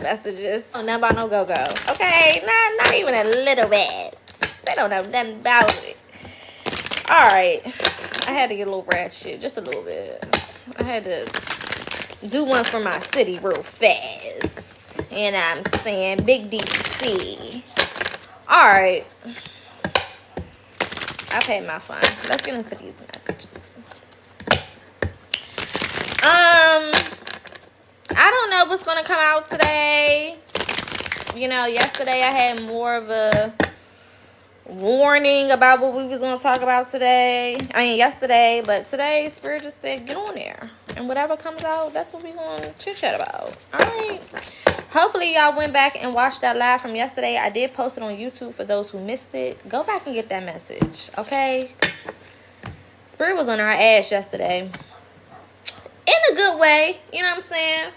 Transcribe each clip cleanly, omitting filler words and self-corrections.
messages. Don't know nothing about no go-go. Okay, not even a little bit. They don't know nothing about it. Alright. I had to get a little ratchet, just a little bit. I had to do one for my city real fast. And I'm saying big DC. Alright. I've had my fun. Let's get into these messages. I don't know what's going to come out today. You know, yesterday I had more of a warning about what we was going to talk about today. Yesterday. But today, Spirit just said, get on there. And whatever comes out, that's what we're going to chit-chat about. All right. Hopefully, y'all went back and watched that live from yesterday. I did post it on YouTube for those who missed it. Go back and get that message, okay? Spirit was on our ass yesterday. In a good way. You know what I'm saying?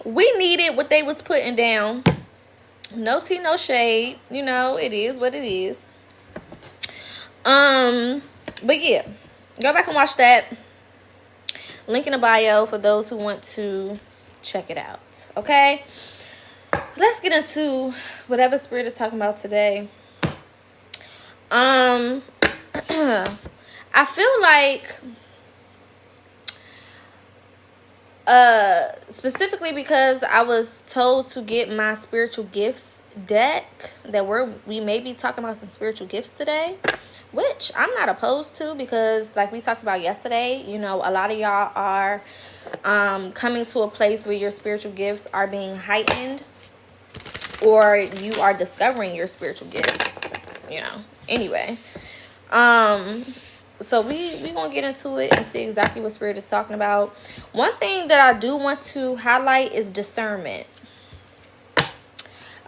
We needed what they was putting down. No tea, no shade. You know, it is what it is. But yeah. Go back and watch that. Link in the bio for those who want to check it out. Okay? Let's get into whatever Spirit is talking about today. I feel like specifically because I was told to get my spiritual gifts deck, that we may be talking about some spiritual gifts today, which I'm not opposed to, because like we talked about yesterday, you know, a lot of y'all are coming to a place where your spiritual gifts are being heightened, or you are discovering your spiritual gifts, you know. Anyway, so we gonna get into it and see exactly what Spirit is talking about. One thing that I do want to highlight is discernment.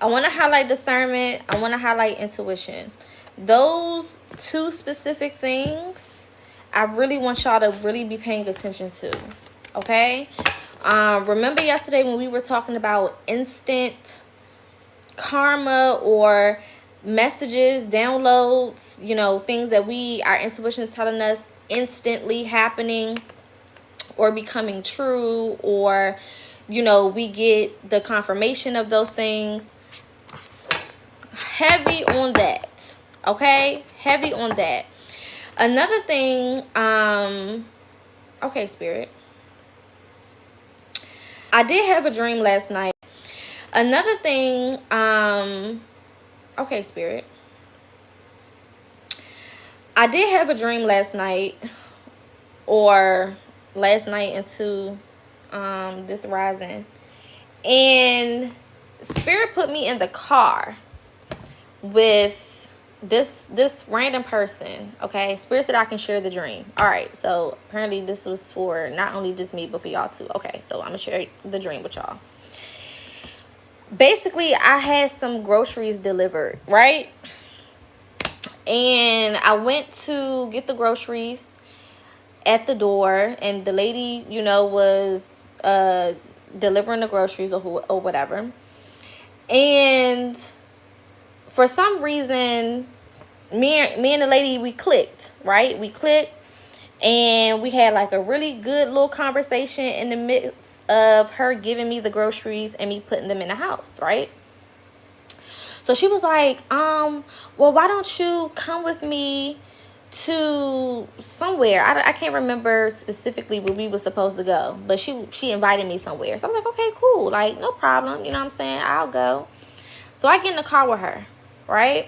I want to highlight discernment. I want to highlight intuition. Those two specific things, I really want y'all to really be paying attention to. Okay? Remember yesterday when we were talking about instant karma, or messages, downloads, you know, things that our intuition is telling us instantly happening or becoming true, or, you know, we get the confirmation of those things. Heavy on that. Okay? Heavy on that. Another thing, okay, Spirit. I did have a dream last night. Another thing, okay, Spirit. I did have a dream last night, or last night into this rising, and Spirit put me in the car with this random person. Okay, Spirit said I can share the dream. All right, so apparently this was for not only just me, but for y'all too. Okay, so I'm gonna share the dream with y'all. Basically, I had some groceries delivered, right? And I went to get the groceries at the door, and the lady, you know, was delivering the groceries or whatever. And for some reason, me and the lady, we clicked, right? We clicked, and we had like a really good little conversation in the midst of her giving me the groceries and me putting them in the house, right? So she was like, well, why don't you come with me to somewhere? I can't remember specifically where we were supposed to go, but she invited me somewhere. So I was like, okay, cool. Like, no problem. You know what I'm saying? I'll go. So I get in the car with her, right?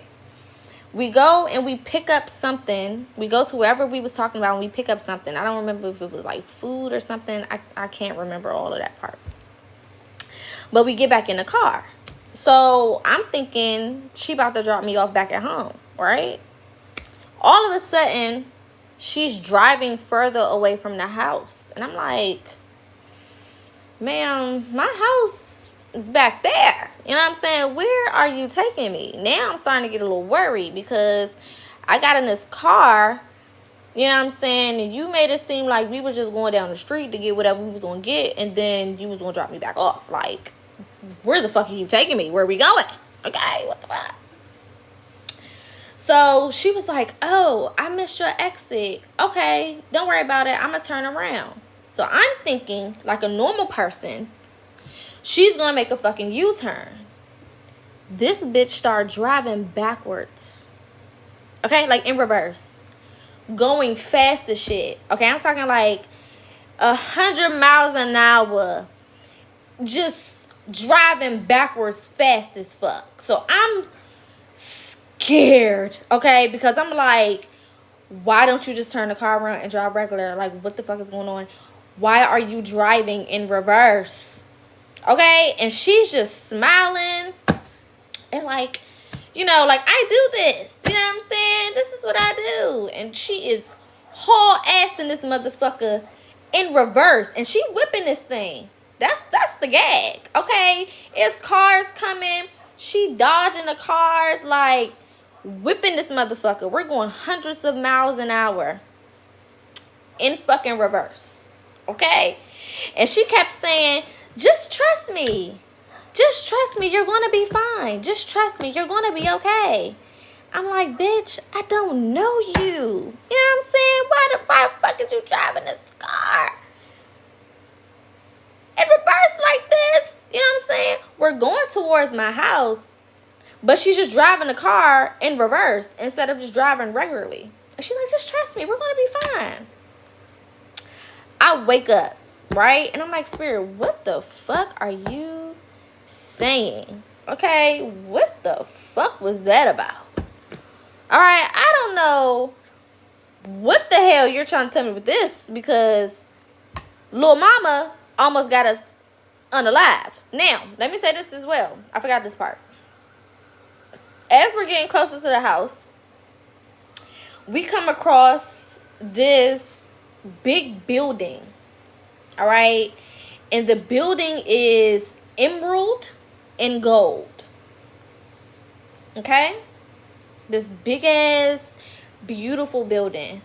We go and we pick up something. We go to wherever we was talking about and we pick up something. I don't remember if it was like food or something. I can't remember all of that part. But we get back in the car. So I'm thinking she about to drop me off back at home, right? All of a sudden, she's driving further away from the house. And I'm like, ma'am, my house is back there. You know what I'm saying? Where are you taking me? Now I'm starting to get a little worried, because I got in this car, you know what I'm saying, and you made it seem like we were just going down the street to get whatever we was going to get, and then you was going to drop me back off. Like, where the fuck are you taking me? Where are we going? Okay, what the fuck? So she was like, oh, I missed your exit. Okay, don't worry about it. I'm going to turn around. So I'm thinking, like a normal person, she's gonna make a fucking U-turn. This bitch started driving backwards. Okay, like in reverse. Going fast as shit. Okay, I'm talking like 100 miles an hour. Just driving backwards fast as fuck. So I'm scared, okay? Because I'm like, why don't you just turn the car around and drive regular? Like, what the fuck is going on? Why are you driving in reverse? Okay? And she's just smiling and like, you know, like, I do this. You know what I'm saying? This is what I do. And she is haul ass in this motherfucker in reverse. And she whipping this thing. That's the gag. Okay? It's cars coming. She dodging the cars, like, whipping this motherfucker. We're going hundreds of miles an hour in fucking reverse. Okay? And she kept saying, just trust me. Just trust me. You're going to be fine. Just trust me. You're going to be okay. I'm like, bitch, I don't know you. You know what I'm saying? Why the fuck is you driving this car in reverse like this? You know what I'm saying? We're going towards my house, but she's just driving the car in reverse instead of just driving regularly. And she's like, just trust me. We're going to be fine. I wake up, right? And I'm like, Spirit, what the fuck are you saying? Okay, what the fuck was that about? All right, I don't know what the hell you're trying to tell me with this, because Lil Mama almost got us unalive. Now, let me say this as well. I forgot this part. As we're getting closer to the house, we come across this big building. All right, and the building is emerald and gold. Okay, this big ass beautiful building,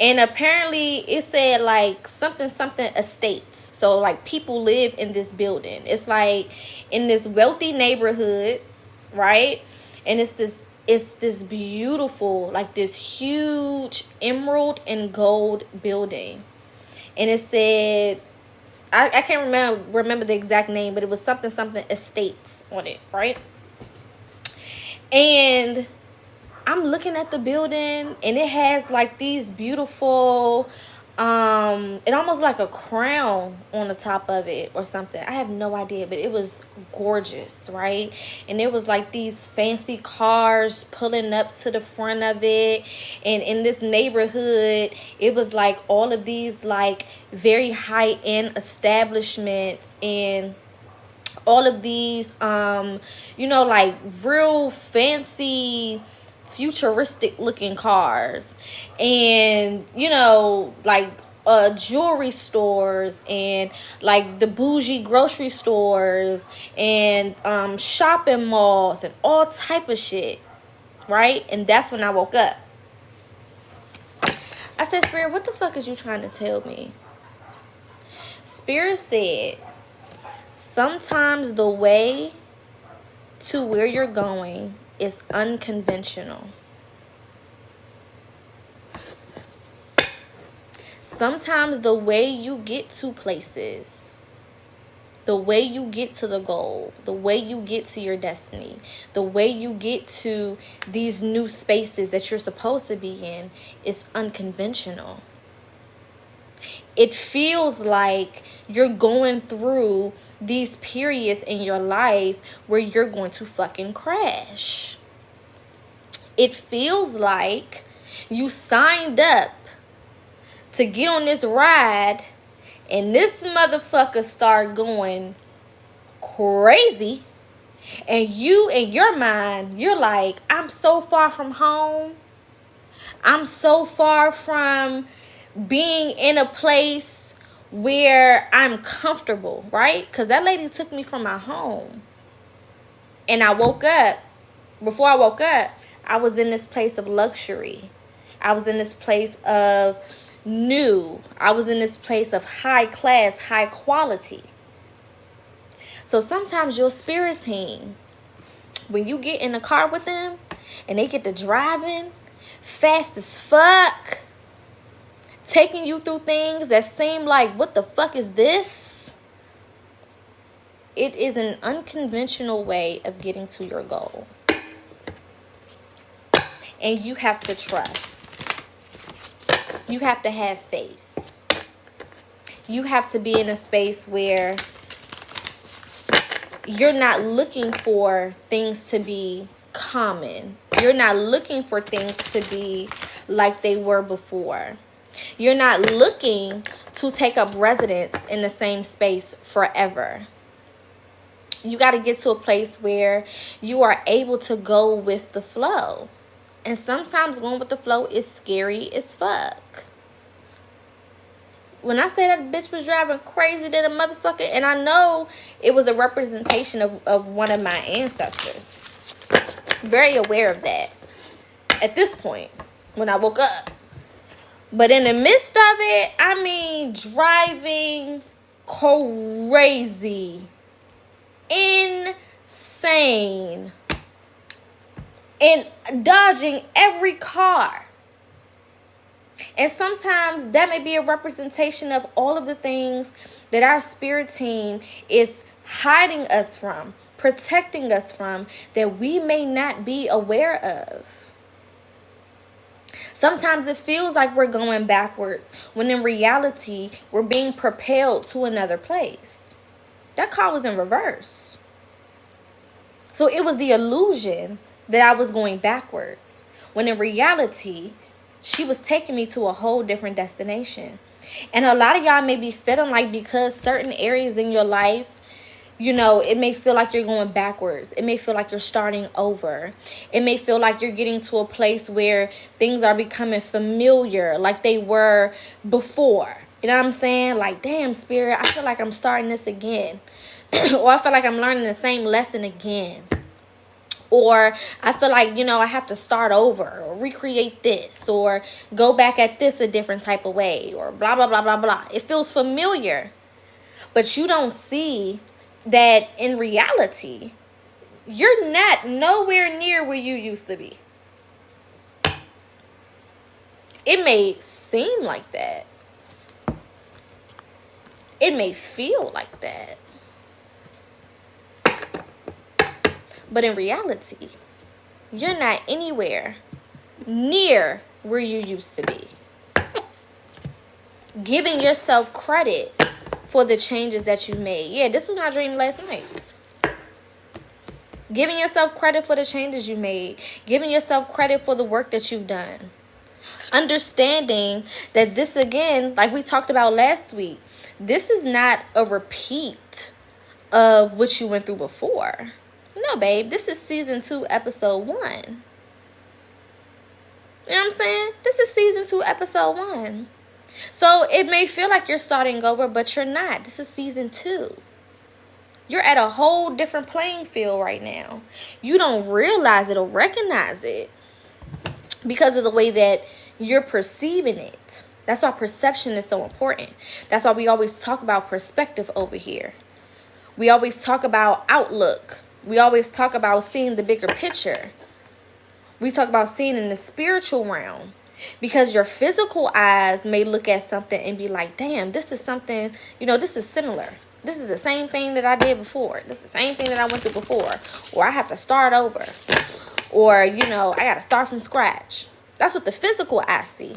and apparently it said like something estates. So like people live in this building. It's like in this wealthy neighborhood, right? And it's this beautiful, like this huge emerald and gold building, and it said, I can't remember the exact name, but it was something estates on it, right? And I'm looking at the building, and it has like these beautiful, it almost like a crown on the top of it or something. I have no idea, but it was gorgeous, right? And there was like these fancy cars pulling up to the front of it. And in this neighborhood, it was like all of these like very high-end establishments, and all of these, you know, like real fancy futuristic looking cars, and you know, like jewelry stores, and like the bougie grocery stores, and shopping malls, and all type of shit, right? And that's when I woke up. I said, Spirit, what the fuck is you trying to tell me? Spirit said, sometimes the way to where you're going is unconventional. Sometimes the way you get to places, the way you get to the goal, the way you get to your destiny, the way you get to these new spaces that you're supposed to be in is unconventional. It feels like you're going through these periods in your life where you're going to fucking crash. It feels like you signed up to get on this ride, and this motherfucker start going crazy, and you, in your mind, you're like, I'm so far from home. I'm so far from being in a place where I'm comfortable, right? Because that lady took me from my home, and I woke up. Before I woke up, I was in this place of luxury. I was in this place of new. I was in this place of high class, high quality. So sometimes your spirit team, when you get in the car with them and they get to driving fast as fuck taking you through things that seem like, what the fuck is this? It is an unconventional way of getting to your goal. And you have to trust. You have to have faith. You have to be in a space where you're not looking for things to be common. You're not looking for things to be like they were before. You're not looking to take up residence in the same space forever. You got to get to a place where you are able to go with the flow. And sometimes going with the flow is scary as fuck. When I say that bitch was driving crazy than a motherfucker, and I know it was a representation of one of my ancestors. Very aware of that at this point when I woke up. But in the midst of it, I mean, driving crazy, insane, and dodging every car. And sometimes that may be a representation of all of the things that our spirit team is hiding us from, protecting us from, that we may not be aware of. Sometimes it feels like we're going backwards, when in reality, we're being propelled to another place. That car was in reverse. So it was the illusion that I was going backwards, when in reality, she was taking me to a whole different destination. And a lot of y'all may be feeling like, because certain areas in your life, you know, it may feel like you're going backwards. It may feel like you're starting over. It may feel like you're getting to a place where things are becoming familiar like they were before. You know what I'm saying? Like, damn, spirit, I feel like I'm starting this again. Or I feel like I'm learning the same lesson again. Or I feel like, you know, I have to start over or recreate this or go back at this a different type of way or blah, blah, blah, blah, blah. It feels familiar. But you don't see that in reality, you're not nowhere near where you used to be. It may seem like that. It may feel like that. But in reality, you're not anywhere near where you used to be. Giving yourself credit for the changes that you've made. Yeah, this was my dream last night. Giving yourself credit for the changes you made. Giving yourself credit for the work that you've done. Understanding that this, again, like we talked about last week, this is not a repeat of what you went through before. No, babe, this is season 2, episode 1. You know what I'm saying? This is season 2, episode 1. So it may feel like you're starting over, but you're not. This is season 2. You're at a whole different playing field right now. You don't realize it or recognize it because of the way that you're perceiving it. That's why perception is so important. That's why we always talk about perspective over here. We always talk about outlook. We always talk about seeing the bigger picture. We talk about seeing in the spiritual realm. Because your physical eyes may look at something and be like, damn, this is something, you know, this is similar. This is the same thing that I did before. This is the same thing that I went through before. Or I have to start over. Or, you know, I got to start from scratch. That's what the physical eye see.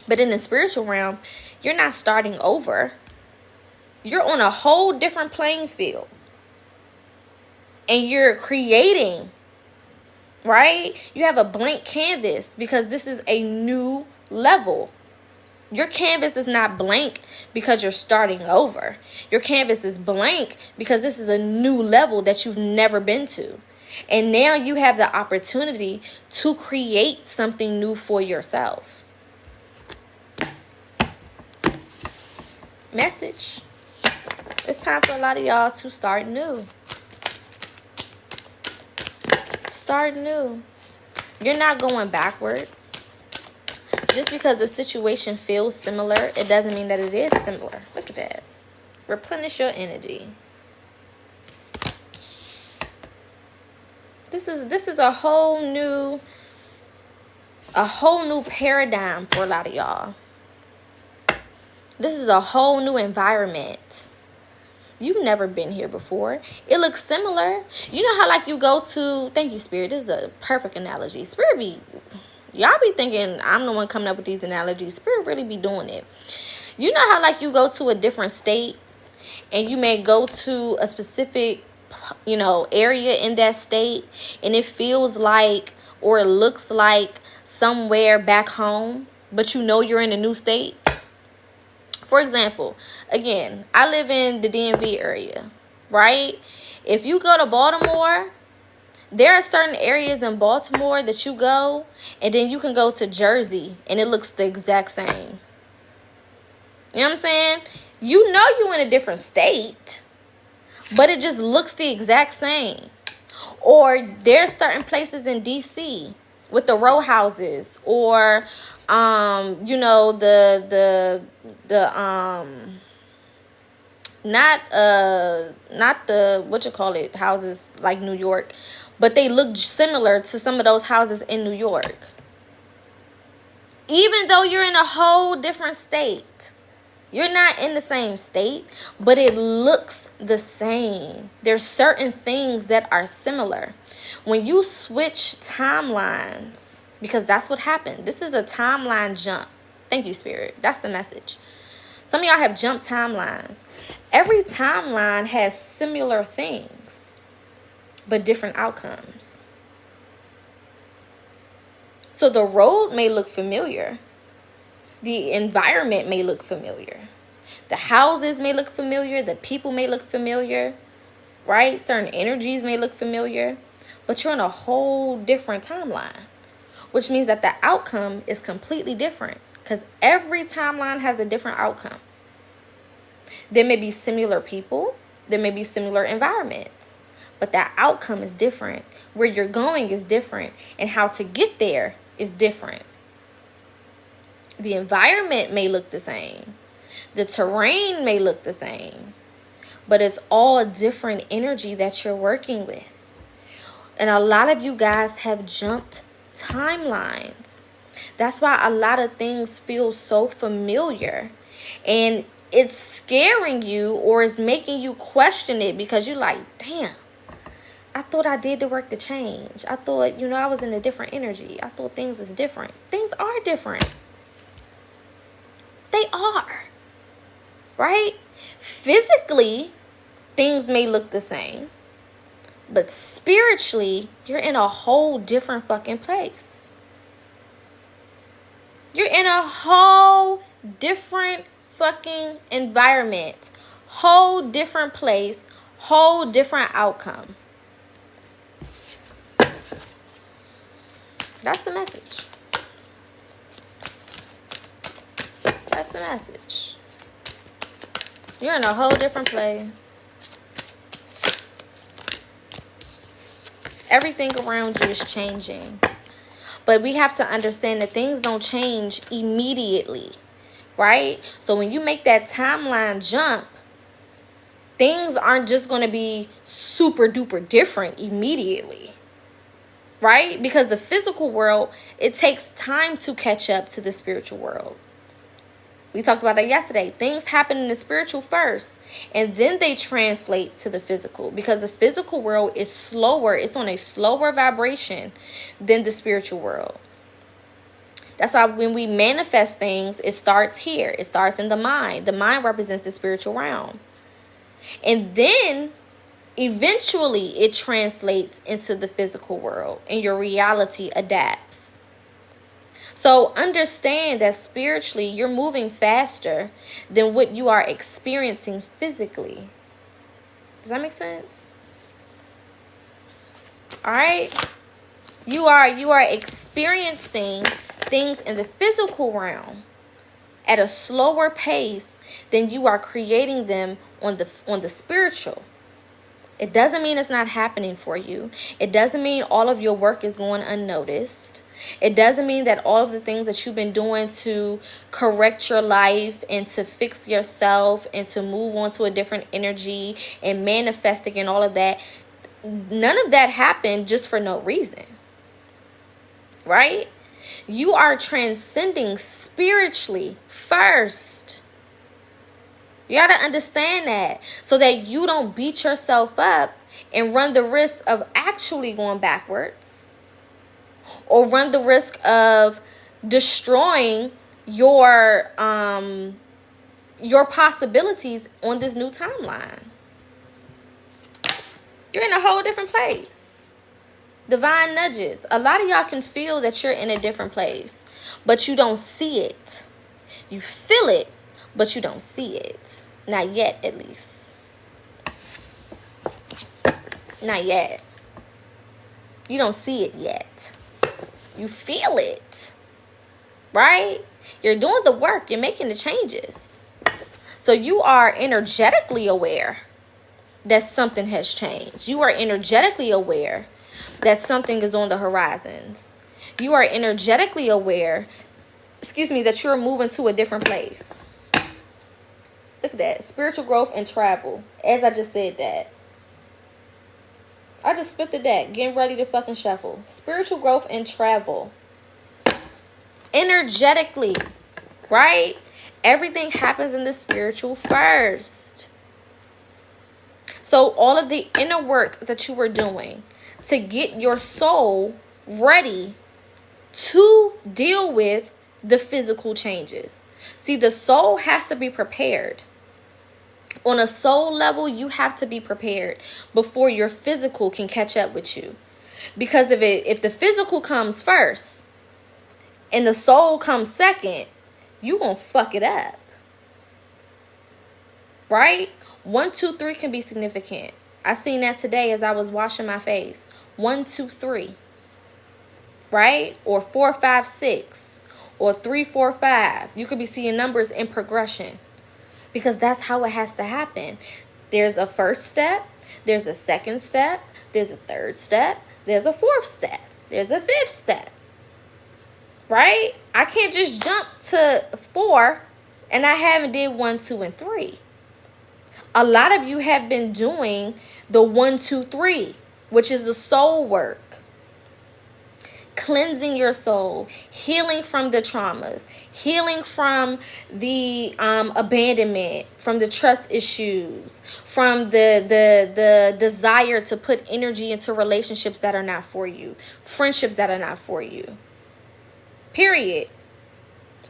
But in the spiritual realm, you're not starting over. You're on a whole different playing field. And you're creating, right? You have a blank canvas because this is a new level. Your canvas is not blank because you're starting over. Your canvas is blank because this is a new level that you've never been to. And now you have the opportunity to create something new for yourself. Message. It's time for a lot of y'all to start new. Start new. You're not going backwards. Just because the situation feels similar, it doesn't mean that it is similar. Look at that. Replenish your energy. This is a whole new paradigm for a lot of y'all. This is a whole new environment. You've never been here before. It looks similar. You know how like you go to, thank you, Spirit. This is a perfect analogy. Spirit y'all be thinking I'm the one coming up with these analogies. Spirit really be doing it. You know how like you go to a different state and you may go to a specific, area in that state, and it feels like, or it looks like somewhere back home, but you're in a new state. For example, again, I live in the DMV area, right? If you go to Baltimore, there are certain areas in Baltimore that you go, and then you can go to Jersey, and it looks the exact same. You know what I'm saying? You know you're in a different state, but it just looks the exact same. Or there's certain places in DC with the row houses, or not the houses like New York, but they look similar to some of those houses in New York. Even though you're in a whole different state, you're not in the same state, but it looks the same. There's certain things that are similar. When you switch timelines, because that's what happened. This is a timeline jump. Thank you, Spirit. That's the message. Some of y'all have jumped timelines. Every timeline has similar things, but different outcomes. So the road may look familiar. The environment may look familiar. The houses may look familiar. The people may look familiar, right? Certain energies may look familiar, but you're in a whole different timeline, which means that the outcome is completely different, because every timeline has a different outcome. There may be similar people. There may be similar environments, but that outcome is different. Where you're going is different, and how to get there is different. The environment may look the same. The terrain may look the same, but it's all a different energy that you're working with. And a lot of you guys have jumped timelines. That's why a lot of things feel so familiar, and it's scaring you, or it's making you question it, because you're like, damn, I thought I did the work to change. I thought, I was in a different energy. I thought things was different. Things are different. They are, right? Physically, things may look the same, but spiritually, you're in a whole different fucking place. You're in a whole different fucking environment, whole different place, whole different outcome. That's the message. That's the message. You're in a whole different place. Everything around you is changing. But we have to understand that things don't change immediately, right? So when you make that timeline jump, things aren't just going to be super duper different immediately, right? Because the physical world, it takes time to catch up to the spiritual world. We talked about that yesterday. Things happen in the spiritual first, and then they translate to the physical, because the physical world is slower. It's on a slower vibration than the spiritual world. That's why when we manifest things, it starts here. It starts in the mind. The mind represents the spiritual realm. And then eventually it translates into the physical world, and your reality adapts. So understand that spiritually, you're moving faster than what you are experiencing physically. Does that make sense? All right. You are experiencing things in the physical realm at a slower pace than you are creating them on the spiritual. It doesn't mean it's not happening for you. It doesn't mean all of your work is going unnoticed. It doesn't mean that all of the things that you've been doing to correct your life and to fix yourself and to move on to a different energy and manifesting and all of that, none of that happened just for no reason, right? You are transcending spiritually first. You got to understand that so that you don't beat yourself up and run the risk of actually going backwards, or run the risk of destroying your possibilities on this new timeline. You're in a whole different place. Divine nudges. A lot of y'all can feel that you're in a different place, but you don't see it. You feel it, but you don't see it. Not yet, at least. Not yet. You don't see it yet. You feel it. Right? You're doing the work. You're making the changes. So you are energetically aware that something has changed. You are energetically aware that something is on the horizons. You are energetically aware, that you're moving to a different place. Look at that. Spiritual growth and travel. As I just said that. I just spit the deck. Getting ready to fucking shuffle. Spiritual growth and travel. Energetically. Right? Everything happens in the spiritual first. So all of the inner work that you were doing to get your soul ready to deal with the physical changes. See, the soul has to be prepared. On a soul level, you have to be prepared before your physical can catch up with you. Because if the physical comes first and the soul comes second, you gonna fuck it up. Right? 1, 2, 3 can be significant. I seen that today as I was washing my face. 1, 2, 3. Right? Or 4, 5, 6. Or 3, 4, 5. You could be seeing numbers in progression. Because that's how it has to happen. There's a first step. There's a second step. There's a third step. There's a fourth step. There's a fifth step. Right? I can't just jump to 4 and I haven't did 1, 2, and 3. A lot of you have been doing the 1, 2, 3, which is the soul work. Cleansing your soul, healing from the traumas, healing from the abandonment, from the trust issues, from the desire to put energy into relationships that are not for you, friendships that are not for you. Period.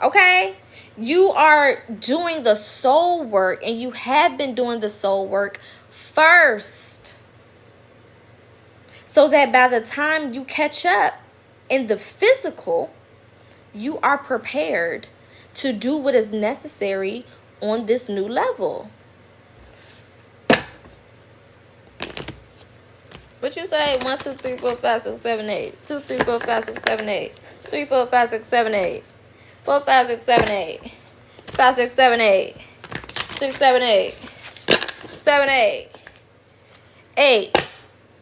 Okay? You are doing the soul work, and you have been doing the soul work first. So that by the time you catch up in the physical, you are prepared to do what is necessary on this new level. What you say? 1, 2, 3, 4, 5, 6, 7, 8. 2, 3, 4, 5, 6, 7, 8. 3, 4, 5, 6, 7, 8. 4, 5, 6, 7, 8. 5, 6, 7, 8. 6, 7, 8. 7, 8. 8.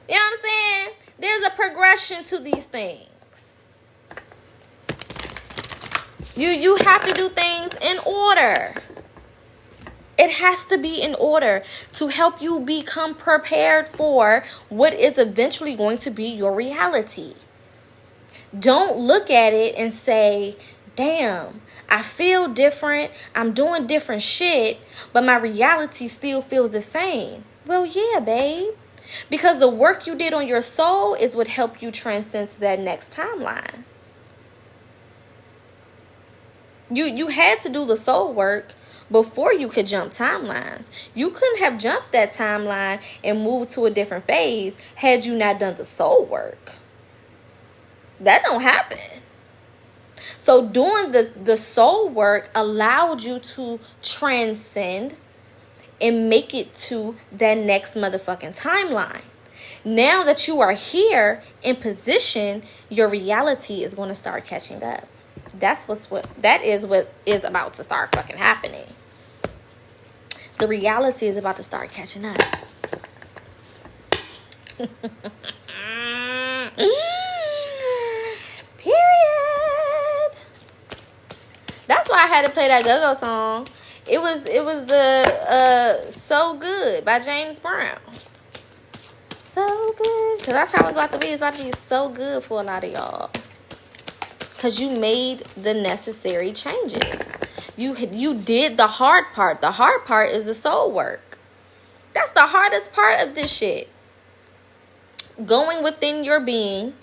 You know what I'm saying? There's a progression to these things. You have to do things in order. It has to be in order to help you become prepared for what is eventually going to be your reality. Don't look at it and say, damn, I feel different. I'm doing different shit, but my reality still feels the same. Well, yeah, babe. Because the work you did on your soul is what helped you transcend to that next timeline. You had to do the soul work before you could jump timelines. You couldn't have jumped that timeline and moved to a different phase had you not done the soul work. That don't happen. So doing the soul work allowed you to transcend and make it to that next motherfucking timeline. Now that you are here in position, your reality is going to start catching up. That is what is about to start fucking happening. The reality is about to start catching up. Period. That's why I had to play that go-go song. It was the So Good by James Brown. So good. Because that's how it's about to be. It's about to be so good for a lot of y'all. Because you made the necessary changes. You did the hard part. The hard part is the soul work. That's the hardest part of this shit. Going within your being,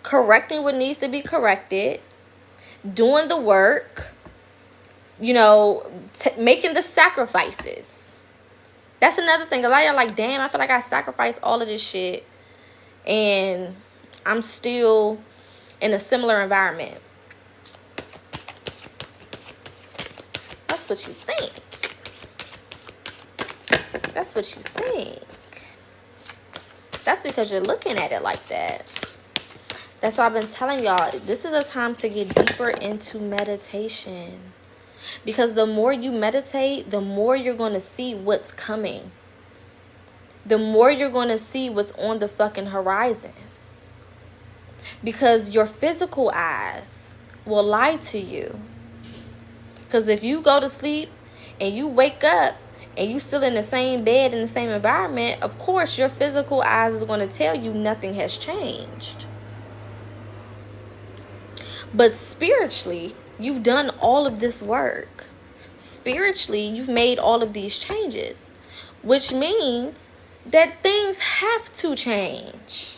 correcting what needs to be corrected, doing the work, you know, making the sacrifices. That's another thing. A lot of y'all like, damn, I feel like I sacrificed all of this shit and I'm still in a similar environment. That's what you think. That's what you think. That's because you're looking at it like that. That's why I've been telling y'all, this is a time to get deeper into meditation. Because the more you meditate, the more you're going to see what's coming. The more you're going to see what's on the fucking horizon. Because your physical eyes will lie to you. Because if you go to sleep and you wake up and you still in the same bed, in the same environment, of course your physical eyes is going to tell you nothing has changed. But spiritually, you've done all of this work. Spiritually, you've made all of these changes, which means that things have to change.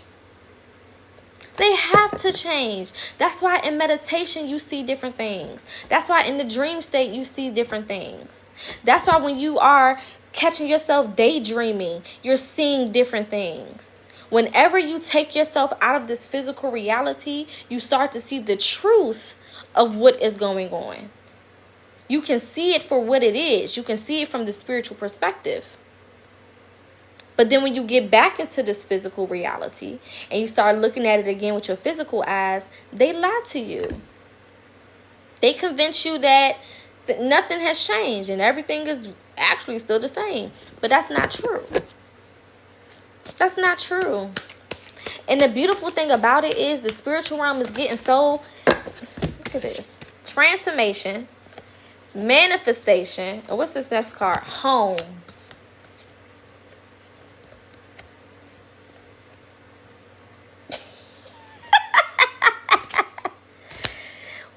They have to change. That's why in meditation you see different things. That's why in the dream state you see different things. That's why when you are catching yourself daydreaming, you're seeing different things. Whenever you take yourself out of this physical reality, you start to see the truth of what is going on. You can see it for what it is. You can see it from the spiritual perspective. But then when you get back into this physical reality and you start looking at it again with your physical eyes, they lie to you. They convince you that nothing has changed and everything is actually still the same. But that's not true. That's not true. And the beautiful thing about it is the spiritual realm is getting so, look at this, transformation, manifestation, and what's this next card? Home.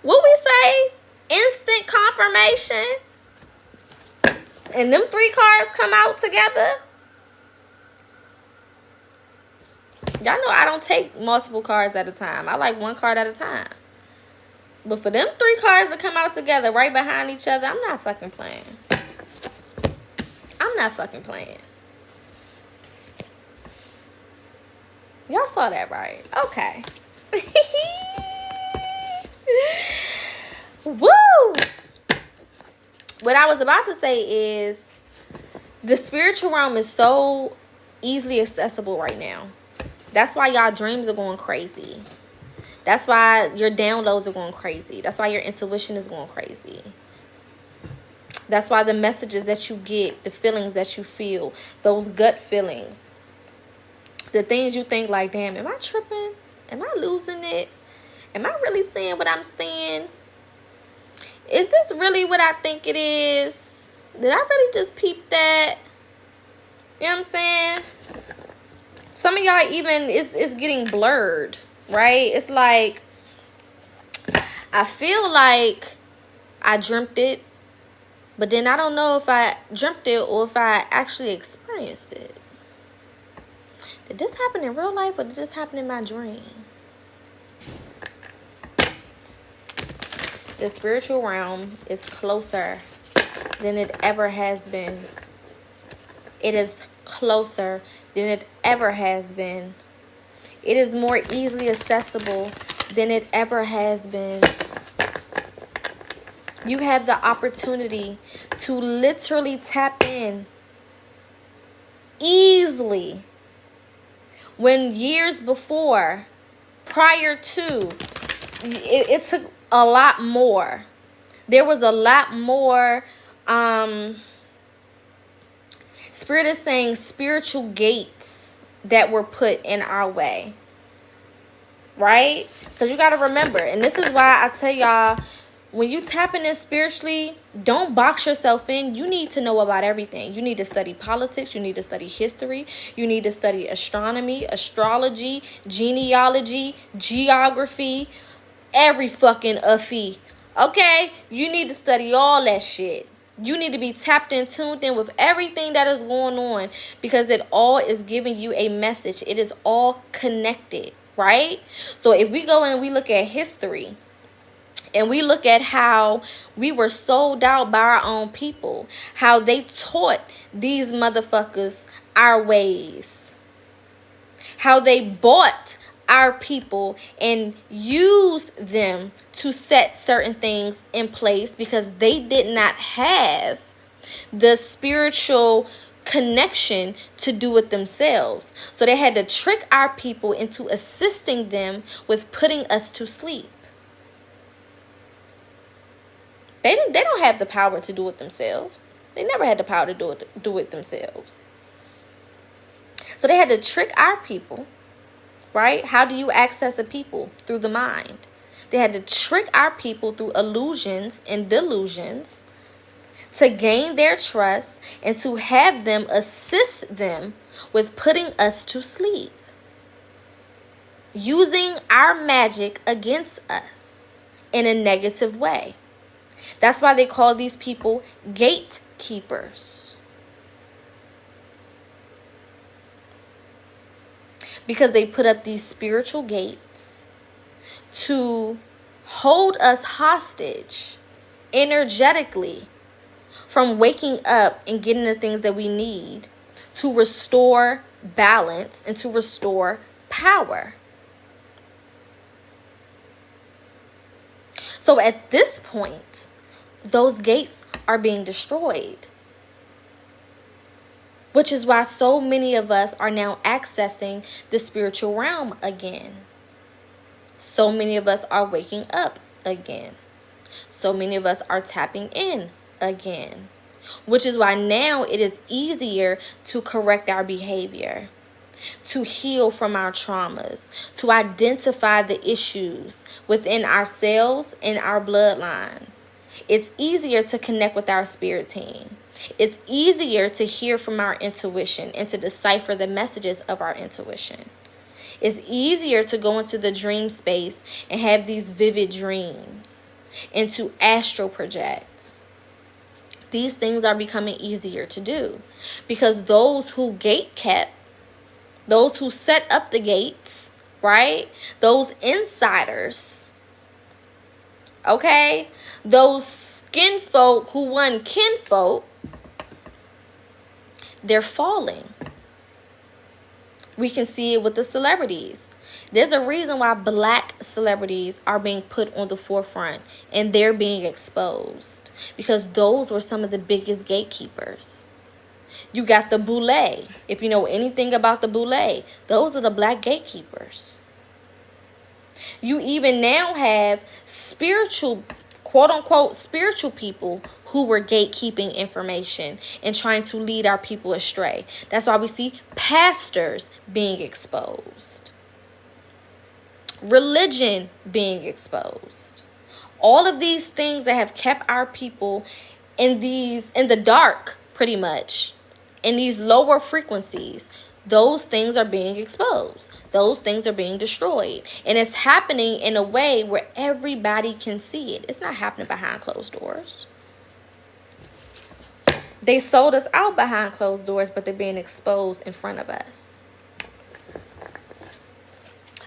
What we say? Instant confirmation. And them 3 cards come out together. Y'all know I don't take multiple cards at a time. I like 1 card at a time. But for them 3 cards to come out together right behind each other, I'm not fucking playing. I'm not fucking playing. Y'all saw that, right? Okay. Woo! What I was about to say is the spiritual realm is so easily accessible right now. That's why y'all dreams are going crazy. That's why your downloads are going crazy. That's why your intuition is going crazy. That's why the messages that you get, the feelings that you feel, those gut feelings, the things you think like, damn, am I tripping? Am I losing it? Am I really seeing what I'm seeing? Is this really what I think it is? Did I really just peep that? You know what I'm saying? Some of y'all even, it's getting blurred, right? It's like, I feel like I dreamt it, but then I don't know if I dreamt it or if I actually experienced it. Did this happen in real life or did this happen in my dream? The spiritual realm is closer than it ever has been. It is closer than it ever has been. It is more easily accessible than it ever has been. You have the opportunity to literally tap in easily when years before, prior to, it took a lot more. There was a lot more, Spirit is saying spiritual gates that were put in our way. Right? Because you got to remember, and this is why I tell y'all, when you tapping in spiritually, don't box yourself in. You need to know about everything. You need to study politics. You need to study history. You need to study astronomy, astrology, genealogy, geography, every fucking Okay? You need to study all that shit. You need to be tapped in, tuned in with everything that is going on, because it all is giving you a message. It is all connected, right? So if we go and we look at history, and we look at how we were sold out by our own people, how they taught these motherfuckers our ways, how they bought our people and used them to set certain things in place because they did not have the spiritual connection to do it themselves. So they had to trick our people into assisting them with putting us to sleep. They don't have the power to do it themselves. They never had the power to do it themselves. So they had to trick our people, right? How do you access a people? Through the mind. They had to trick our people through illusions and delusions to gain their trust and to have them assist them with putting us to sleep, using our magic against us in a negative way. That's why they call these people gatekeepers. Because they put up these spiritual gates to hold us hostage energetically from waking up and getting the things that we need to restore balance and to restore power. So at this point, those gates are being destroyed, which is why so many of us are now accessing the spiritual realm again. So many of us are waking up again. So many of us are tapping in again, which is why now it is easier to correct our behavior, to heal from our traumas, to identify the issues within ourselves and our bloodlines. It's easier to connect with our spirit team. It's easier to hear from our intuition and to decipher the messages of our intuition. It's easier to go into the dream space and have these vivid dreams and to astral project. These things are becoming easier to do because those who gate kept, those who set up the gates, right? Those insiders, okay? Those skin folk who won kinfolk, they're falling. We can see it with the celebrities. There's a reason why black celebrities are being put on the forefront and they're being exposed, because those were some of the biggest gatekeepers. You got the boule. If you know anything about the boule, those are the black gatekeepers. You even now have spiritual, quote unquote, spiritual people who were gatekeeping information and trying to lead our people astray. That's why we see pastors being exposed, religion being exposed. All of these things that have kept our people in the dark, pretty much, in these lower frequencies, those things are being exposed. Those things are being destroyed. And it's happening in a way where everybody can see it. It's not happening behind closed doors. They sold us out behind closed doors, but they're being exposed in front of us.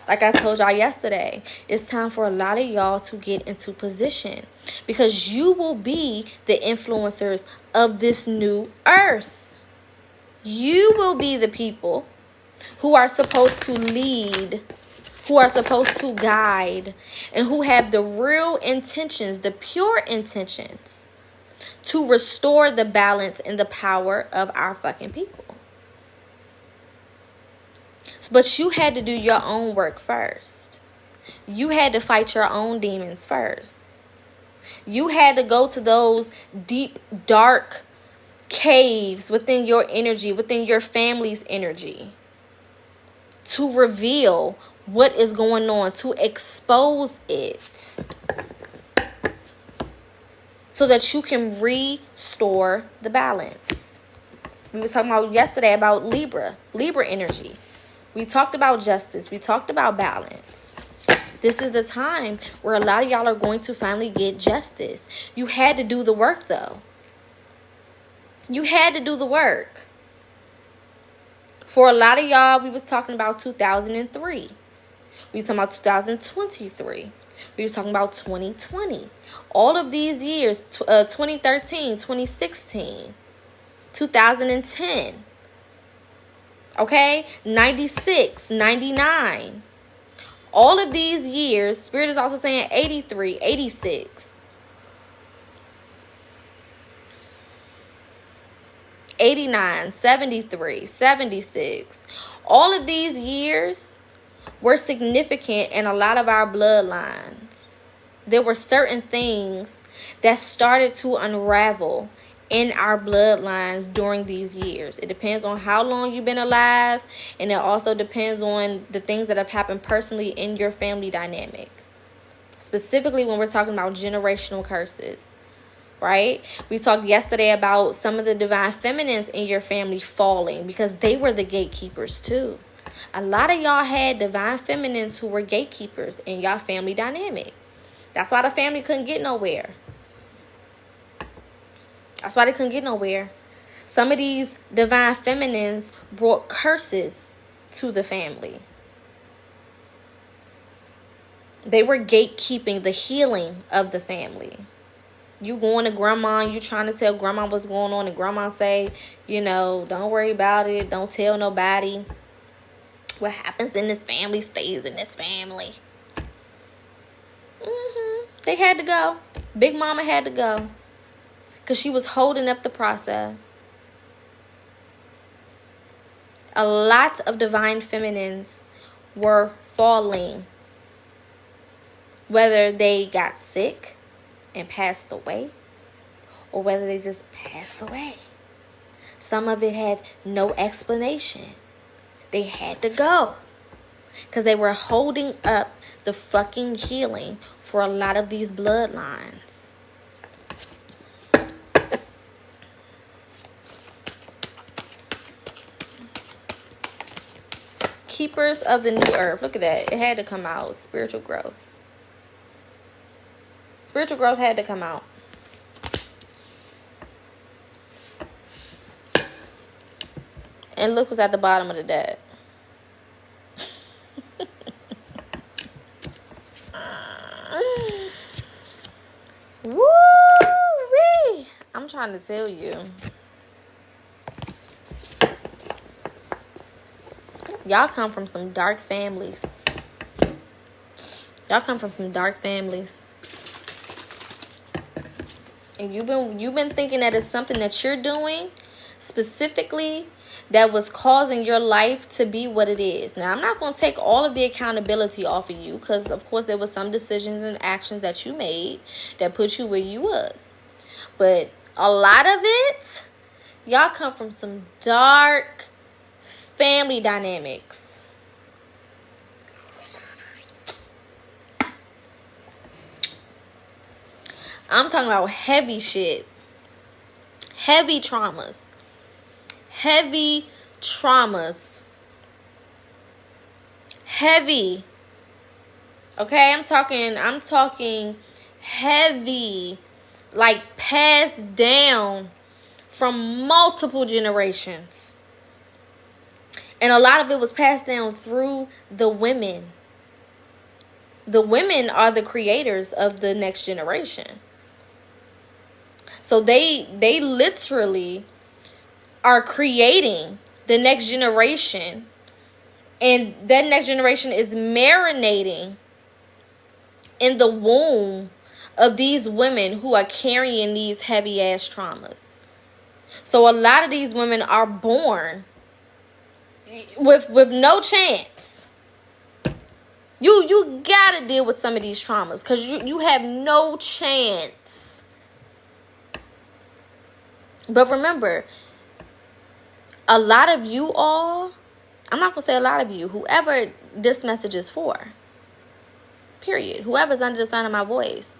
Like I told y'all yesterday, it's time for a lot of y'all to get into position, because you will be the influencers of this new earth. You will be the people who are supposed to lead, who are supposed to guide, and who have the real intentions, the pure intentions, to restore the balance and the power of our fucking people. But you had to do your own work first. You had to fight your own demons first. You had to go to those deep, dark caves within your energy, within your family's energy, to reveal what is going on, to expose it, so that you can restore the balance. We were talking about yesterday about Libra energy. We talked about justice. We talked about balance. This is the time where a lot of y'all are going to finally get justice. You had to do the work, though. You had to do the work. For a lot of y'all, we was talking about 2003. We was talking about 2023. We was talking about 2020. All of these years, 2013, 2016, 2010. Okay? 96, 99. All of these years, Spirit is also saying 83, 86. 89, 73, 76. All of these years were significant in a lot of our bloodlines. There were certain things that started to unravel in our bloodlines during these years. It depends on how long you've been alive, and it also depends on the things that have happened personally in your family dynamic. Specifically when we're talking about generational curses, right? We talked yesterday about some of the divine feminines in your family falling because they were the gatekeepers too. A lot of y'all had divine feminines who were gatekeepers in y'all family dynamic. That's why the family couldn't get nowhere. That's why they couldn't get nowhere. Some of these divine feminines brought curses to the family. They were gatekeeping the healing of the family. You going to grandma, you trying to tell grandma what's going on, and grandma say, you know, don't worry about it. Don't tell nobody. What happens in this family stays in this family. They had to go. Big mama had to go. Because she was holding up the process. A lot of divine feminines were falling. Whether they got sick and passed away, or whether they just passed away. Some of it had no explanation. They had to go. Because they were holding up the fucking healing for a lot of these bloodlines. Keepers of the new earth. Look at that. It had to come out. Spiritual growth. Spiritual growth had to come out. And look what's at the bottom of the deck. Woo-wee! I'm trying to tell you. Y'all come from some dark families. Y'all come from some dark families. And you've been thinking that it's something that you're doing specifically that was causing your life to be what it is. Now, I'm not going to take all of the accountability off of you because, of course, there were some decisions and actions that you made that put you where you was. But a lot of it, y'all come from some dark family dynamics. I'm talking about heavy shit. Heavy traumas. Heavy traumas. Heavy. Okay, I'm talking heavy. Like passed down from multiple generations. And a lot of it was passed down through the women. The women are the creators of the next generation. So they literally are creating the next generation. And that next generation is marinating in the womb of these women who are carrying these heavy ass traumas. So a lot of these women are born with no chance. You gotta deal with some of these traumas because you have no chance. But remember, a lot of you all, I'm not gonna say a lot of you, whoever this message is for, period, whoever's under the sound of my voice,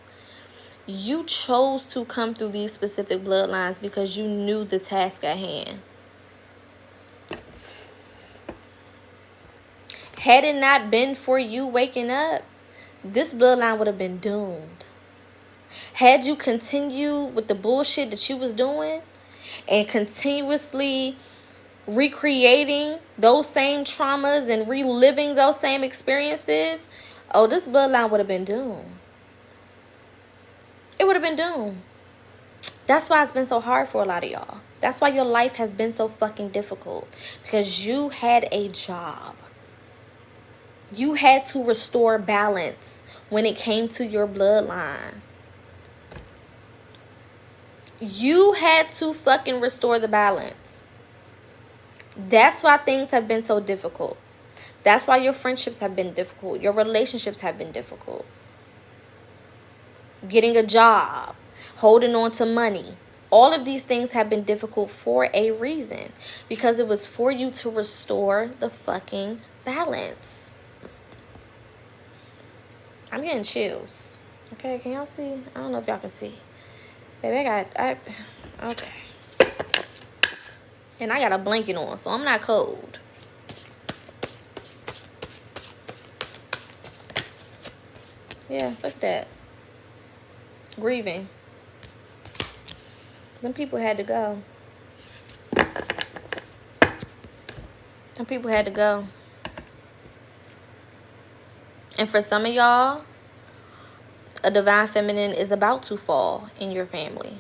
you chose to come through these specific bloodlines because you knew the task at hand. Had it not been for you waking up, this bloodline would have been doomed. Had you continued with the bullshit that you was doing and continuously recreating those same traumas and reliving those same experiences, oh, this bloodline would have been doomed. It would have been doomed. That's why it's been so hard for a lot of y'all. That's why your life has been so fucking difficult. Because you had a job. You had to restore balance when it came to your bloodline. You had to fucking restore the balance. That's why things have been so difficult. That's why your friendships have been difficult. Your relationships have been difficult. Getting a job, holding on to money. All of these things have been difficult for a reason. Because it was for you to restore the fucking balance. I'm getting chills. Okay, can y'all see? I don't know if y'all can see. Baby, okay. And I got a blanket on, so I'm not cold. Yeah, look at that. Grieving. Them people had to go. Them people had to go. And for some of y'all, a divine feminine is about to fall in your family.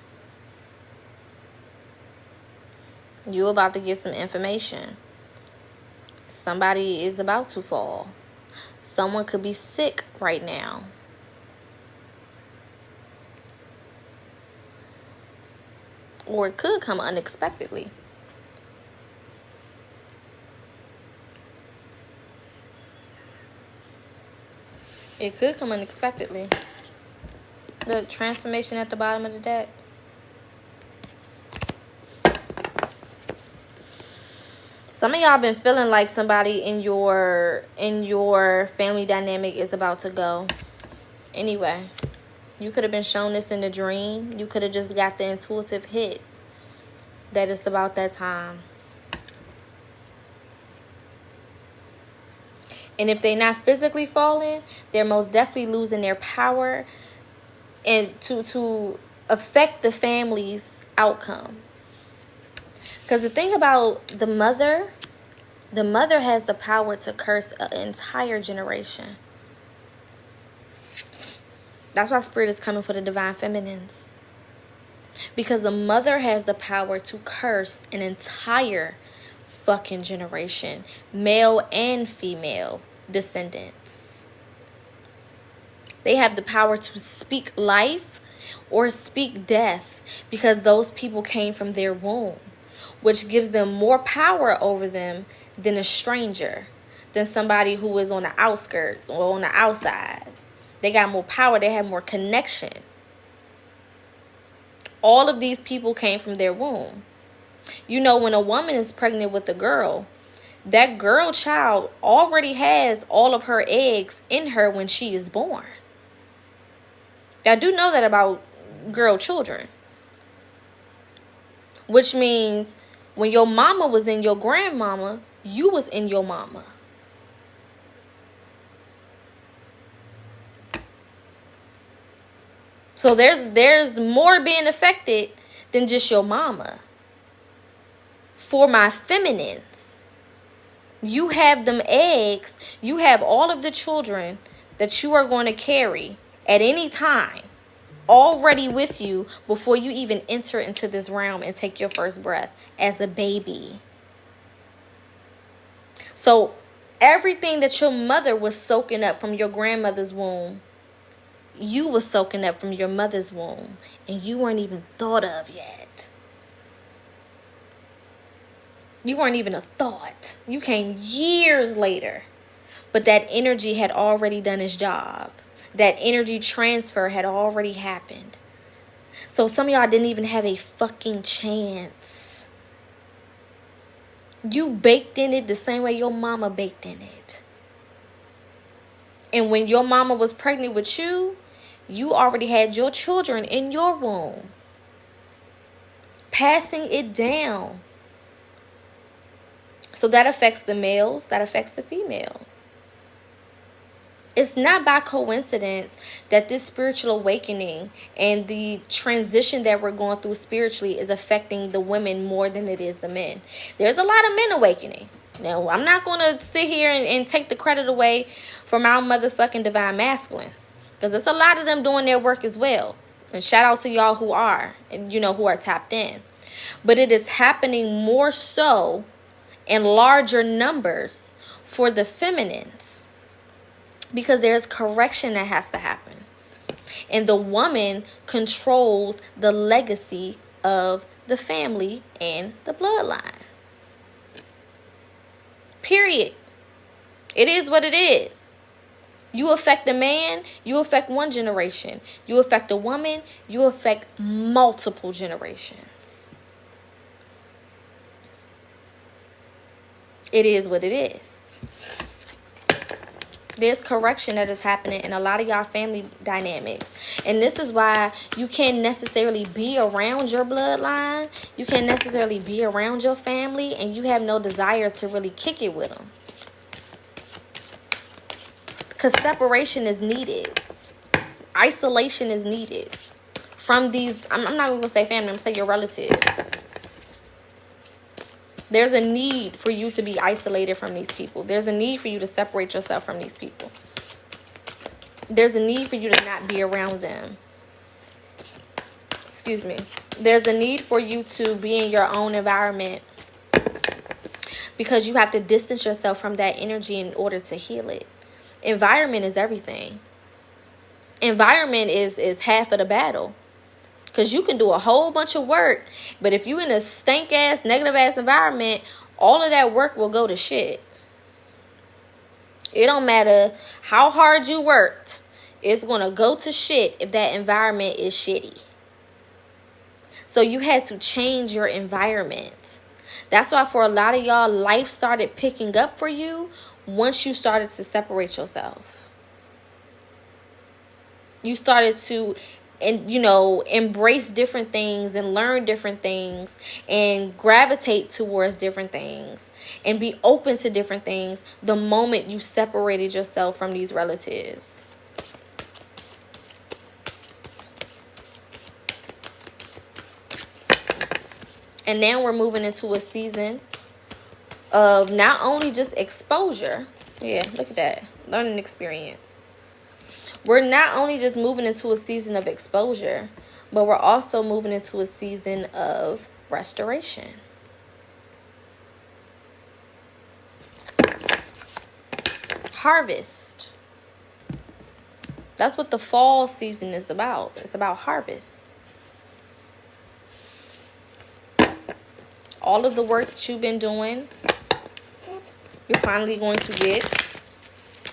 You about to get some information. Somebody is about to fall. Someone could be sick right now. Or it could come unexpectedly. It could come unexpectedly. The transformation at the bottom of the deck. Some of y'all been feeling like somebody in your family dynamic is about to go. Anyway, you could have been shown this in a dream. You could have just got the intuitive hit that it's about that time. And if they're not physically falling, they're most definitely losing their power and to affect the family's outcome. Because the thing about the mother has the power to curse an entire generation. That's why Spirit is coming for the divine feminines. Because the mother has the power to curse an entire fucking generation, male and female descendants. They have the power to speak life or speak death because those people came from their womb, which gives them more power over them than a stranger, than somebody who is on the outskirts or on the outside. They got more power. They have more connection. All of these people came from their womb. You know, when a woman is pregnant with a girl, that girl child already has all of her eggs in her when she is born. I do know that about girl children. Which means when your mama was in your grandmama, you was in your mama. So there's more being affected than just your mama. For my feminines, you have them eggs, you have all of the children that you are going to carry at any time already with you before you even enter into this realm and take your first breath as a baby. So everything that your mother was soaking up from your grandmother's womb, you was soaking up from your mother's womb, and you weren't even thought of yet. You weren't even a thought. You came years later. But that energy had already done its job. That energy transfer had already happened. So some of y'all didn't even have a fucking chance. You baked in it the same way your mama baked in it. And when your mama was pregnant with you, you already had your children in your womb. Passing it down. So that affects the males, that affects the females. It's not by coincidence that this spiritual awakening and the transition that we're going through spiritually is affecting the women more than it is the men. There's a lot of men awakening. Now, I'm not going to sit here and take the credit away from our motherfucking divine masculines, because there's a lot of them doing their work as well. And shout out to y'all who are, and who are tapped in. But it is happening more so in larger numbers for the feminines, because there's correction that has to happen. And the woman controls the legacy of the family and the bloodline. Period. It is what it is. You affect a man, you affect one generation. You affect a woman, you affect multiple generations. It is what it is. There's correction that is happening in a lot of y'all family dynamics. And this is why you can't necessarily be around your bloodline. You can't necessarily be around your family, and you have no desire to really kick it with them. Because separation is needed. Isolation is needed from these, I'm not going to say family, I'm going to say your relatives. There's a need for you to be isolated from these people. There's a need for you to separate yourself from these people. There's a need for you to not be around them. Excuse me. There's a need for you to be in your own environment, because you have to distance yourself from that energy in order to heal it. Environment is everything. Environment is half of the battle. Because you can do a whole bunch of work, but if you in a stank-ass, negative-ass environment, all of that work will go to shit. It don't matter how hard you worked. It's going to go to shit if that environment is shitty. So you had to change your environment. That's why for a lot of y'all, life started picking up for you once you started to separate yourself. You started to embrace different things and learn different things and gravitate towards different things and be open to different things the moment you separated yourself from these relatives. And now we're moving into a season of not only just exposure. Yeah, look at that. Learning experience. We're not only just moving into a season of exposure, but we're also moving into a season of restoration. Harvest. That's what the fall season is about. It's about harvest. All of the work that you've been doing, you're finally going to get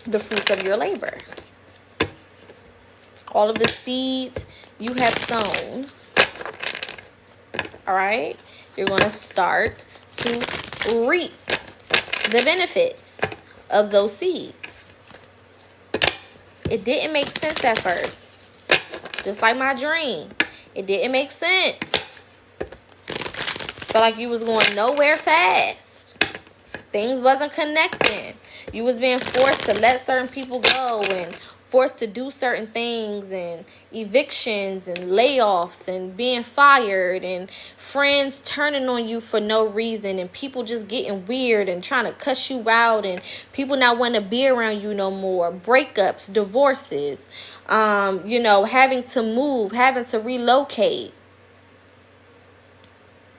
the fruits of your labor. All of the seeds you have sown, all right, you're going to start to reap the benefits of those seeds. It didn't make sense at first. Just like my dream. It didn't make sense. Felt like you was going nowhere fast. Things wasn't connecting. You was being forced to let certain people go and forced to do certain things, and evictions and layoffs and being fired and friends turning on you for no reason and people just getting weird and trying to cuss you out and people not wanting to be around you no more. Breakups, divorces, having to move, having to relocate.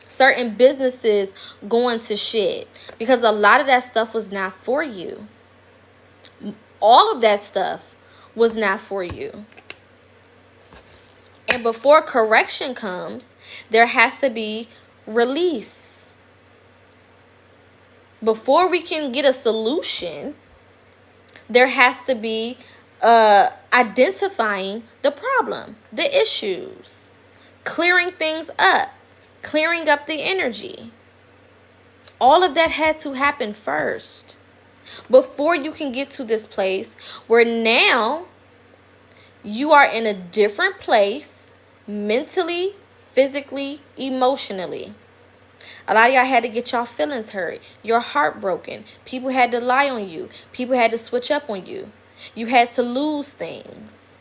Certain businesses going to shit because a lot of that stuff was not for you. All of that stuff was not for you. And before correction comes, there has to be release. Before we can get a solution, there has to be identifying the problem, the issues, clearing things up, clearing up the energy. All of that had to happen first before you can get to this place where now you are in a different place mentally, physically, emotionally. A lot of y'all had to get y'all feelings hurt. Your heart broken. People had to lie on you. People had to switch up on you. You had to lose things.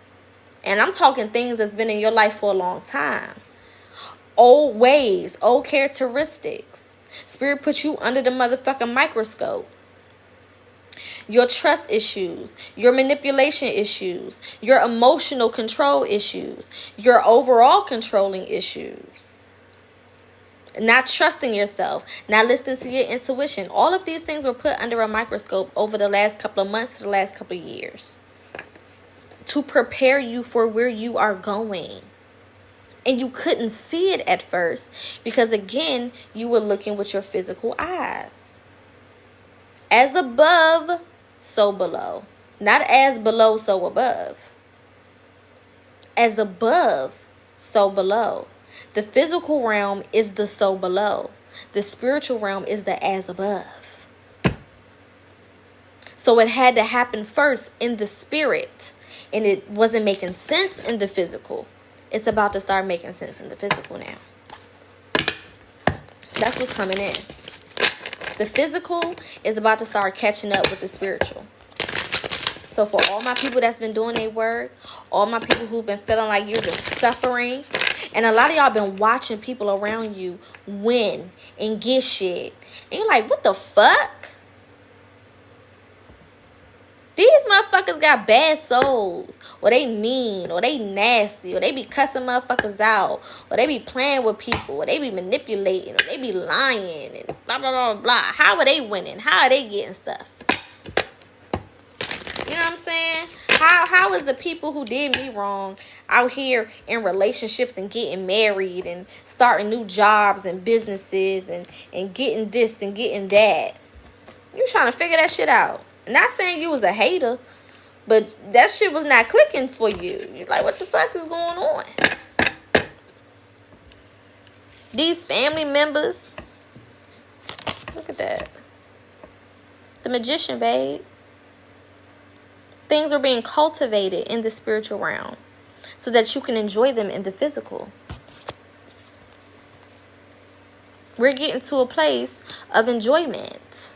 And I'm talking things that's been in your life for a long time. Old ways, old characteristics. Spirit put you under the motherfucking microscope. Your trust issues, your manipulation issues, your emotional control issues, your overall controlling issues. Not trusting yourself, not listening to your intuition. All of these things were put under a microscope over the last couple of months to the last couple of years to prepare you for where you are going. And you couldn't see it at first because, again, you were looking with your physical eyes. As above, so below. Not as below, so above. As above, so below. The physical realm is the so below. The spiritual realm is the as above. So it had to happen first in the spirit. And it wasn't making sense in the physical. It's about to start making sense in the physical now. That's what's coming in. The physical is about to start catching up with the spiritual. So for all my people that's been doing their work, all my people who've been feeling like you're just suffering, and a lot of y'all been watching people around you win and get shit. And you're like, what the fuck? These motherfuckers got bad souls. Or they mean. Or they nasty. Or they be cussing motherfuckers out. Or they be playing with people. Or they be manipulating. Or they be lying. And blah, blah, blah, blah. How are they winning? How are they getting stuff? You know what I'm saying? How is the people who did me wrong out here in relationships and getting married and starting new jobs and businesses and getting this and getting that? You trying to figure that shit out. Not saying you was a hater, but that shit was not clicking for you. You're like, what the fuck is going on? These family members. Look at that. The Magician, babe. Things are being cultivated in the spiritual realm so that you can enjoy them in the physical. We're getting to a place of enjoyment.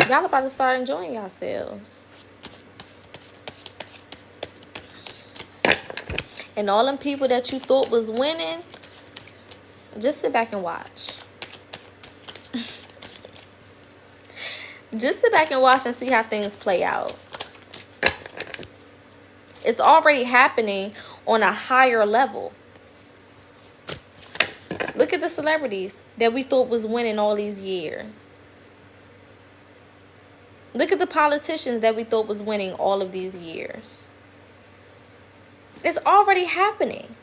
Y'all about to start enjoying yourselves. And all them people that you thought was winning, just sit back and watch. Just sit back and watch and see how things play out. It's already happening on a higher level. Look at the celebrities that we thought was winning all these years. Look at the politicians that we thought was winning all of these years. It's already happening.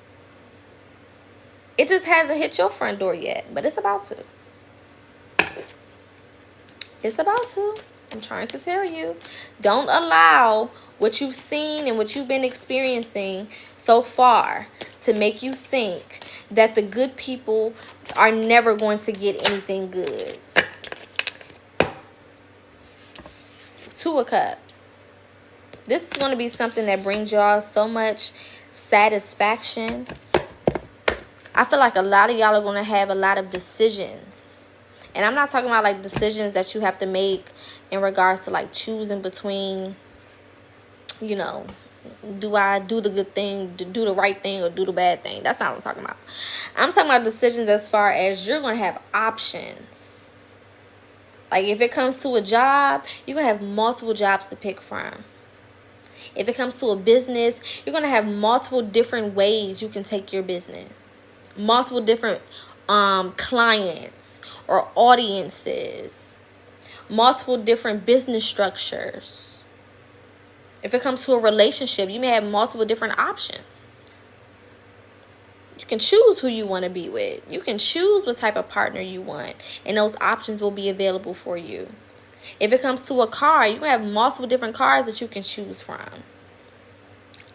It just hasn't hit your front door yet, but it's about to. It's about to. I'm trying to tell you. Don't allow what you've seen and what you've been experiencing so far to make you think that the good people are never going to get anything good. Two of Cups. This is going to be something that brings y'all so much satisfaction. I feel like a lot of y'all are going to have a lot of decisions. And I'm not talking about like decisions that you have to make in regards to like choosing between, you know, do I do the good thing, do the right thing, or do the bad thing? That's not what I'm talking about. I'm talking about decisions as far as you're going to have options. Like if it comes to a job, you're going to have multiple jobs to pick from. If it comes to a business, you're going to have multiple different ways you can take your business. Multiple different clients or audiences. Multiple different business structures. If it comes to a relationship, you may have multiple different options. You can choose who you want to be with. You can choose what type of partner you want. And those options will be available for you. If it comes to a car, you can have multiple different cars that you can choose from.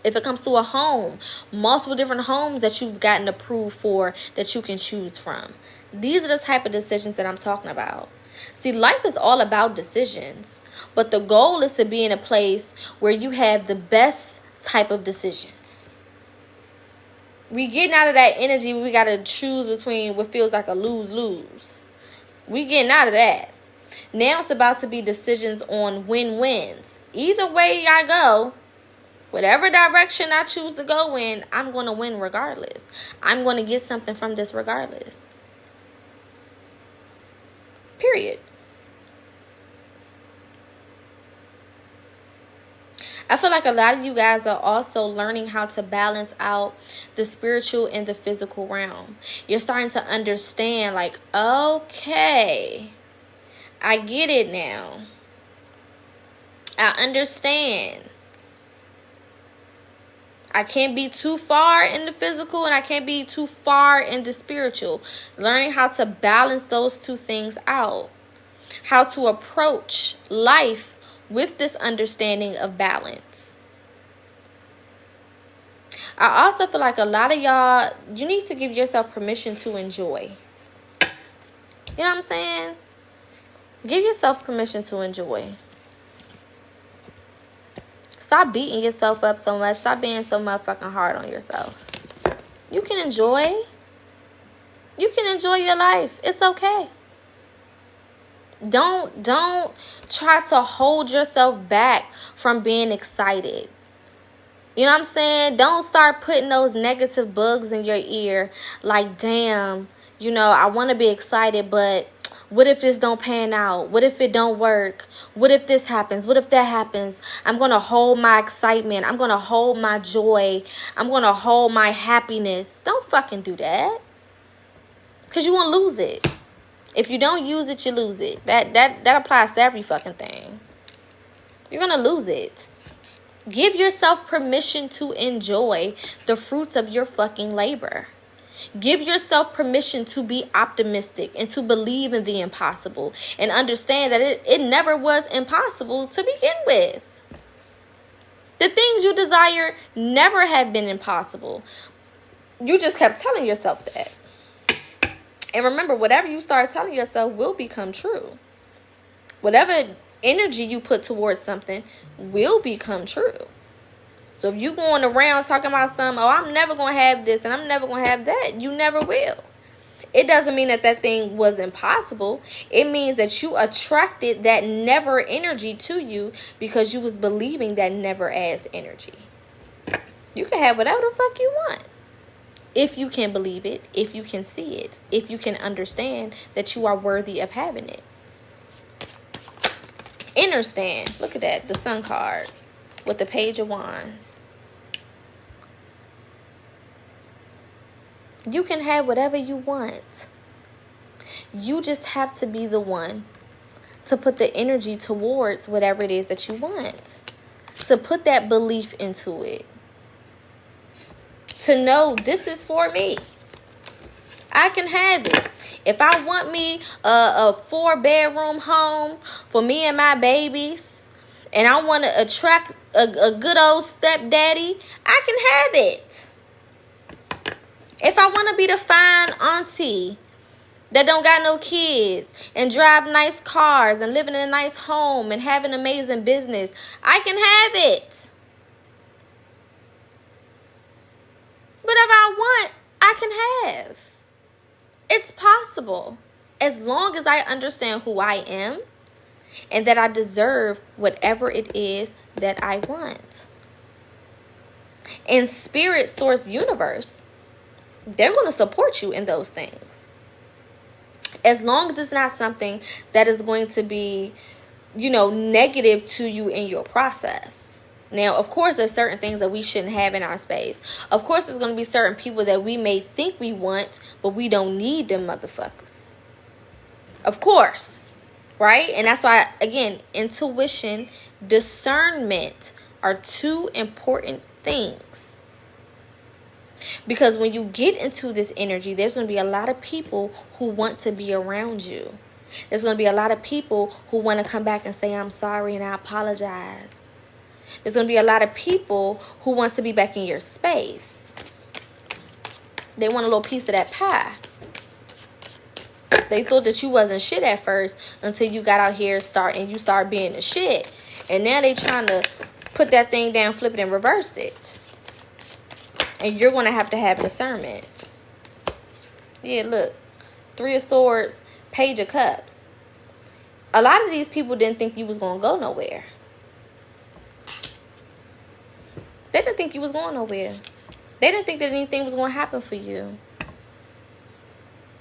If it comes to a home, multiple different homes that you've gotten approved for that you can choose from. These are the type of decisions that I'm talking about. See, life is all about decisions. But the goal is to be in a place where you have the best type of decisions. We getting out of that energy where we got to choose between what feels like a lose-lose. We getting out of that. Now it's about to be decisions on win-wins. Either way I go, whatever direction I choose to go in, I'm going to win regardless. I'm going to get something from this regardless. Period. I feel like a lot of you guys are also learning how to balance out the spiritual and the physical realm. You're starting to understand, like, okay, I get it now. I understand. I can't be too far in the physical and I can't be too far in the spiritual. Learning how to balance those two things out. How to approach life with this understanding of balance. I also feel like a lot of y'all, you need to give yourself permission to enjoy. You know what I'm saying? Give yourself permission to enjoy. Stop beating yourself up so much. Stop being so motherfucking hard on yourself. You can enjoy. You can enjoy your life. It's okay. Don't try to hold yourself back from being excited. You know what I'm saying? Don't start putting those negative bugs in your ear like, damn, you know, I want to be excited, but what if this don't pan out? What if it don't work? What if this happens? What if that happens? I'm going to hold my excitement. I'm going to hold my joy. I'm going to hold my happiness. Don't fucking do that. Because you won't lose it. If you don't use it, you lose it. That applies to every fucking thing. You're going to lose it. Give yourself permission to enjoy the fruits of your fucking labor. Give yourself permission to be optimistic and to believe in the impossible. And understand that it never was impossible to begin with. The things you desire never have been impossible. You just kept telling yourself that. And remember, whatever you start telling yourself will become true. Whatever energy you put towards something will become true. So if you going around talking about something, oh, I'm never going to have this and I'm never going to have that, you never will. It doesn't mean that thing was impossible. It means that you attracted that never energy to you because you was believing that never as energy. You can have whatever the fuck you want. If you can believe it, if you can see it, if you can understand that you are worthy of having it. Understand. Look at that. The Sun card with the Page of Wands. You can have whatever you want. You just have to be the one to put the energy towards whatever it is that you want. To put that belief into it. To know this is for me. I can have it. If I want me a 4-bedroom home for me and my babies, and I want to attract a good old stepdaddy, I can have it. If I want to be the fine auntie that don't got no kids and drive nice cars and live in a nice home and have an amazing business, I can have it. But if I want, I can have. It's possible. As long as I understand who I am and that I deserve whatever it is that I want. And spirit, source, universe, they're going to support you in those things. As long as it's not something that is going to be, you know, negative to you in your process. Now, of course, there's certain things that we shouldn't have in our space. Of course, there's going to be certain people that we may think we want, but we don't need them motherfuckers. Of course, right? And that's why, again, intuition, discernment are two important things. Because when you get into this energy, there's going to be a lot of people who want to be around you. There's going to be a lot of people who want to come back and say, I'm sorry and I apologize. There's going to be a lot of people who want to be back in your space. They want a little piece of that pie. They thought that you wasn't shit at first until you got out here and you start being the shit. And now they trying to put that thing down, flip it, and reverse it. And you're going to have discernment. Yeah, look. 3 of Swords, Page of Cups. A lot of these people didn't think you was going to go nowhere. They didn't think you was going nowhere. They didn't think that anything was going to happen for you.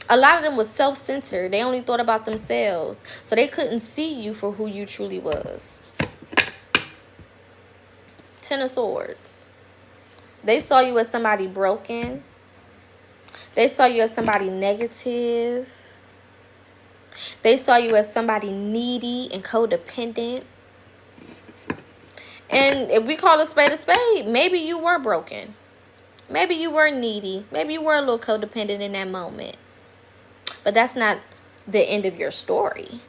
A lot of them was self-centered. They only thought about themselves. So they couldn't see you for who you truly was. Ten of Swords. They saw you as somebody broken. They saw you as somebody negative. They saw you as somebody needy and codependent. And if we call a spade, maybe you were broken. Maybe you were needy. Maybe you were a little codependent in that moment. But that's not the end of your story.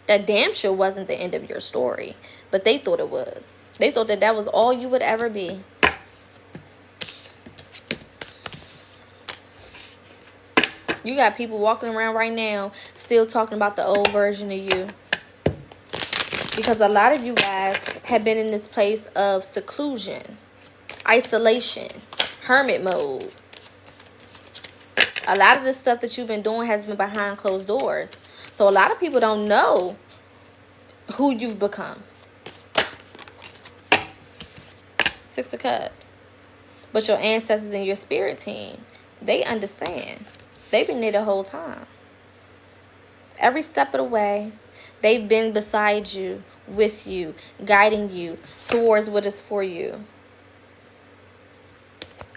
That damn sure wasn't the end of your story. But they thought it was. They thought that that was all you would ever be. You got people walking around right now still talking about the old version of you. Because a lot of you guys have been in this place of seclusion, isolation, hermit mode. A lot of the stuff that you've been doing has been behind closed doors. So a lot of people don't know who you've become. Six of Cups. But your ancestors and your spirit team, they understand. They've been there the whole time. Every step of the way, they've been beside you, with you, guiding you towards what is for you.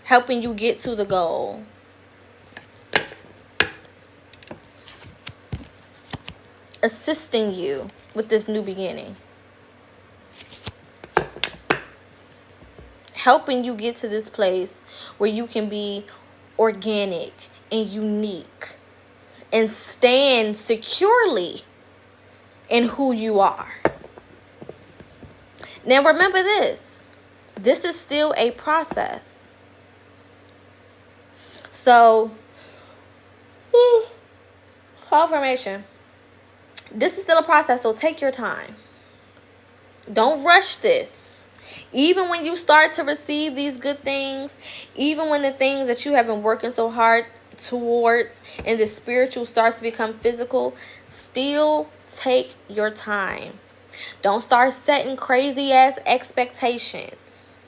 Helping you get to the goal. Assisting you with this new beginning. Helping you get to this place where you can be organic and unique and stand securely in who you are. Now remember this. This is still a process. So, confirmation. This is still a process, so take your time. Don't rush this. Even when you start to receive these good things, even when the things that you have been working so hard towards and the spiritual starts to become physical, still take your time. Don't start setting crazy ass expectations.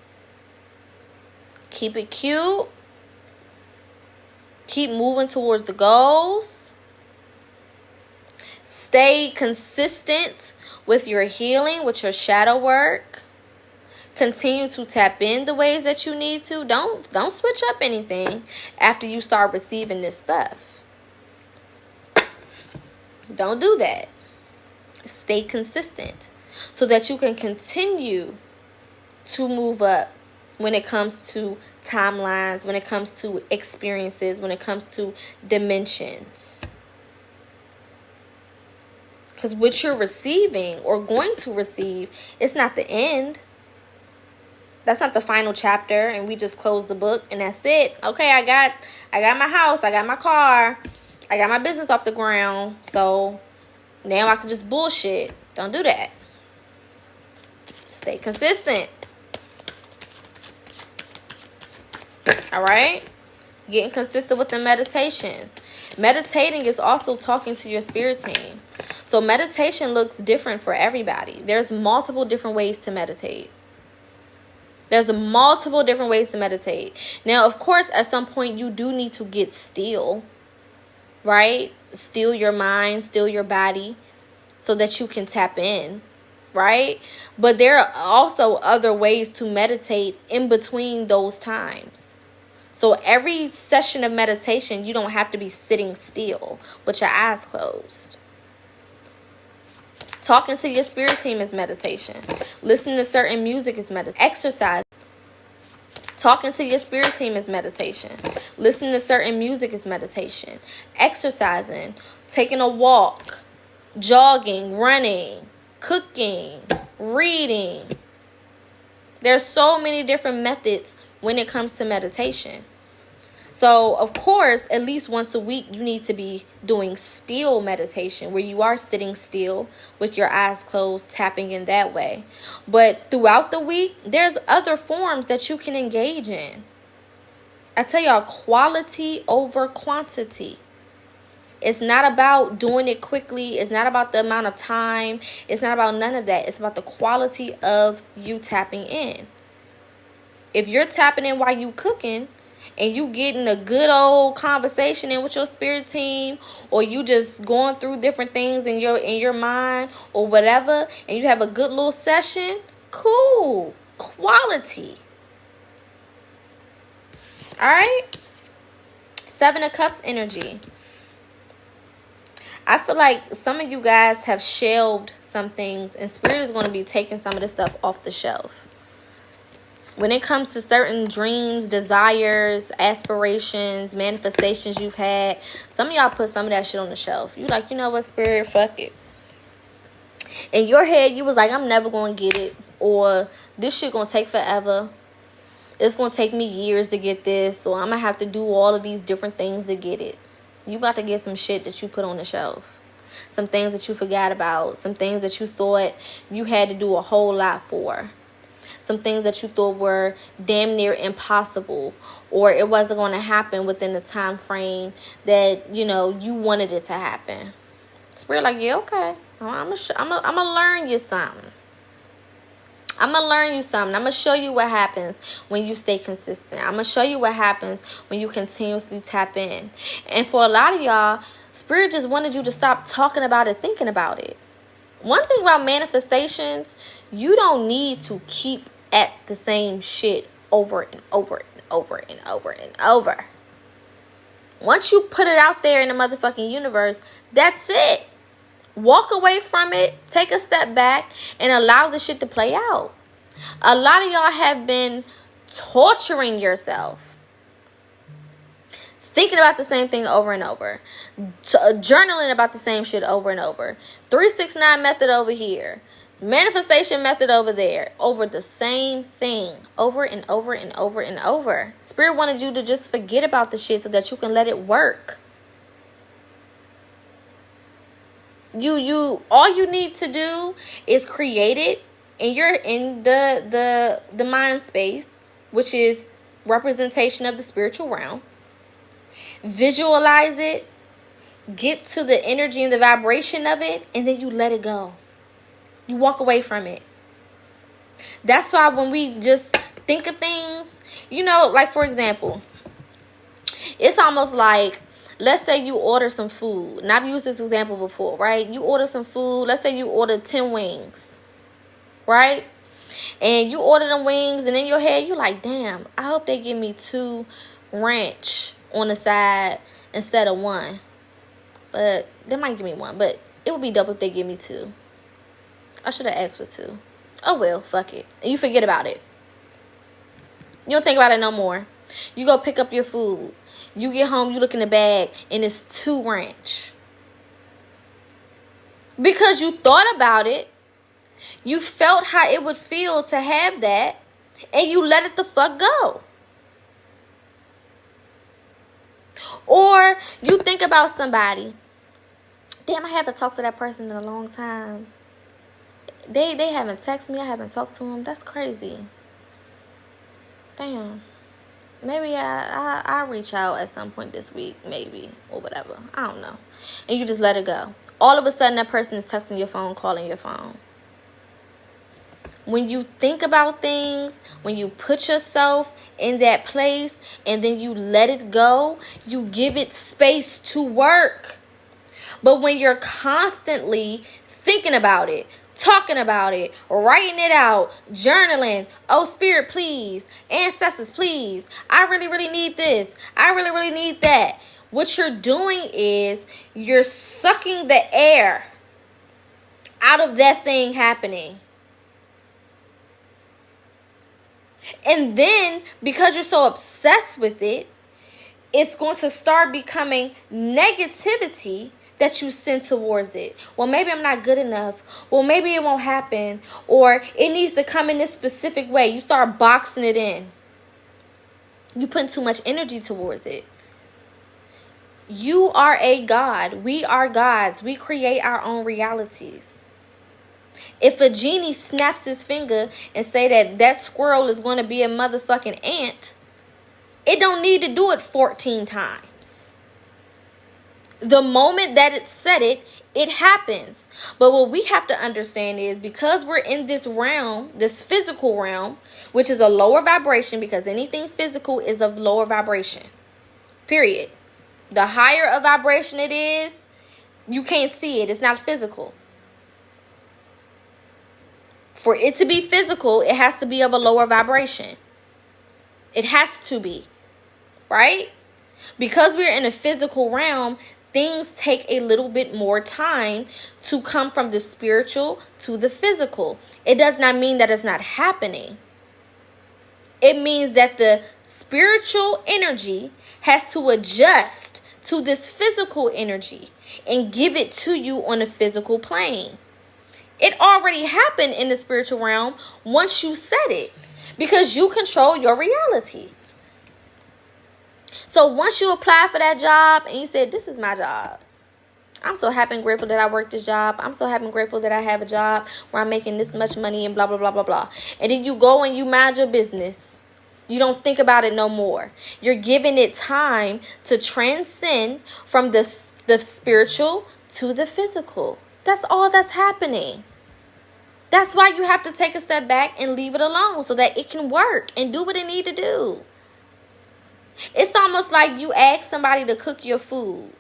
Keep it cute. Keep moving towards the goals. Stay consistent with your healing, with your shadow work. Continue to tap in the ways that you need to. Don't switch up anything after you start receiving this stuff. Don't do that. Stay consistent so that you can continue to move up when it comes to timelines, when it comes to experiences, when it comes to dimensions. Because what you're receiving or going to receive, it's not the end. That's not the final chapter and we just close the book and that's it. Okay, I got my house, I got my car, I got my business off the ground. So now I can just bullshit. Don't do that. Stay consistent. All right? Getting consistent with the meditations. Meditating is also talking to your spirit team. So meditation looks different for everybody. There's multiple different ways to meditate. There's multiple different ways to meditate. Now, of course, at some point, you do need to get still, right? Still your mind, still your body, so that you can tap in, right? But there are also other ways to meditate in between those times. So every session of meditation, you don't have to be sitting still with your eyes closed. Talking to your spirit team is meditation. Listening to certain music is meditation. Exercise. Talking to your spirit team is meditation. Listening to certain music is meditation. Exercising. Taking a walk. Jogging. Running. Cooking. Reading. There's so many different methods when it comes to meditation. So, of course, at least once a week, you need to be doing still meditation where you are sitting still with your eyes closed, tapping in that way. But throughout the week, there's other forms that you can engage in. I tell y'all, quality over quantity. It's not about doing it quickly. It's not about the amount of time. It's not about none of that. It's about the quality of you tapping in. If you're tapping in while you cooking and you getting a good old conversation in with your spirit team, or you just going through different things in your mind or whatever, and you have a good little session, cool. Quality. All right? 7 of Cups energy. I feel like some of you guys have shelved some things, and Spirit is going to be taking some of this stuff off the shelf. When it comes to certain dreams, desires, aspirations, manifestations you've had, some of y'all put some of that shit on the shelf. You like, you know what, Spirit, fuck it. In your head, you was like, I'm never going to get it. Or this shit going to take forever. It's going to take me years to get this. Or I'm going to have to do all of these different things to get it. You about to get some shit that you put on the shelf. Some things that you forgot about. Some things that you thought you had to do a whole lot for. Some things that you thought were damn near impossible, or it wasn't going to happen within the time frame that, you know, you wanted it to happen. Spirit like, yeah, okay. I'm gonna learn you something. I'm going to learn you something. I'm going to show you what happens when you stay consistent. I'm going to show you what happens when you continuously tap in. And for a lot of y'all, Spirit just wanted you to stop talking about it, thinking about it. One thing about manifestations, you don't need to keep at the same shit over and over and over and over and over. Once you put it out there in the motherfucking universe, that's it. Walk away from it, take a step back, and allow the shit to play out. A lot of y'all have been torturing yourself, thinking about the same thing over and over, journaling about the same shit over and over. 369 method over here, manifestation method over there, over the same thing, over and over and over and over. Spirit wanted you to just forget about the shit so that you can let it work. All you need to do is create it in the mind space, which is representation of the spiritual realm. Visualize it, get to the energy and the vibration of it, and then you let it go. You walk away from it. That's why when we just think of things, you know, like for example, it's almost like, let's say you order some food. And I've used this example before, right? You order some food. Let's say you order 10 wings, right? And you order them wings, and in your head, you're like, damn, I hope they give me 2 ranch on the side instead of 1. But they might give me 1. But it would be dope if they give me 2. I should have asked for 2. Oh, well, fuck it. And you forget about it. You don't think about it no more. You go pick up your food. You get home, you look in the bag, and it's 2 ranch. Because you thought about it, you felt how it would feel to have that, and you let it the fuck go. Or you think about somebody. Damn, I haven't talked to that person in a long time. They haven't texted me. I haven't talked to them. That's crazy. Damn. Maybe I'll reach out at some point this week, maybe, or whatever. I don't know. And you just let it go. All of a sudden, that person is texting your phone, calling your phone. When you think about things, when you put yourself in that place, and then you let it go, you give it space to work. But when you're constantly thinking about it, talking about it, writing it out, journaling, oh, Spirit, please, ancestors, please, I really, really need this. I really, really need that. What you're doing is you're sucking the air out of that thing happening. And then, because you're so obsessed with it, it's going to start becoming negativity that you send towards it. Well, maybe I'm not good enough. Well, maybe it won't happen. Or it needs to come in this specific way. You start boxing it in. You put too much energy towards it. You are a god. We are gods. We create our own realities. If a genie snaps his finger and say that squirrel is going to be a motherfucking ant, it don't need to do it 14 times. The moment that it said it, it happens. But what we have to understand is, because we're in this realm, this physical realm, which is a lower vibration, because anything physical is of lower vibration. Period. The higher a vibration it is, you can't see it. It's not physical. For it to be physical, it has to be of a lower vibration. It has to be. Right? Because we're in a physical realm, things take a little bit more time to come from the spiritual to the physical. It does not mean that it's not happening. It means that the spiritual energy has to adjust to this physical energy and give it to you on a physical plane. It already happened in the spiritual realm once you said it, because you control your reality. So once you apply for that job and you said, this is my job. I'm so happy and grateful that I work this job. I'm so happy and grateful that I have a job where I'm making this much money and blah, blah, blah, blah, blah. And then you go and you mind your business. You don't think about it no more. You're giving it time to transcend from the spiritual to the physical. That's all that's happening. That's why you have to take a step back and leave it alone so that it can work and do what it need to do. It's almost like you ask somebody to cook your food,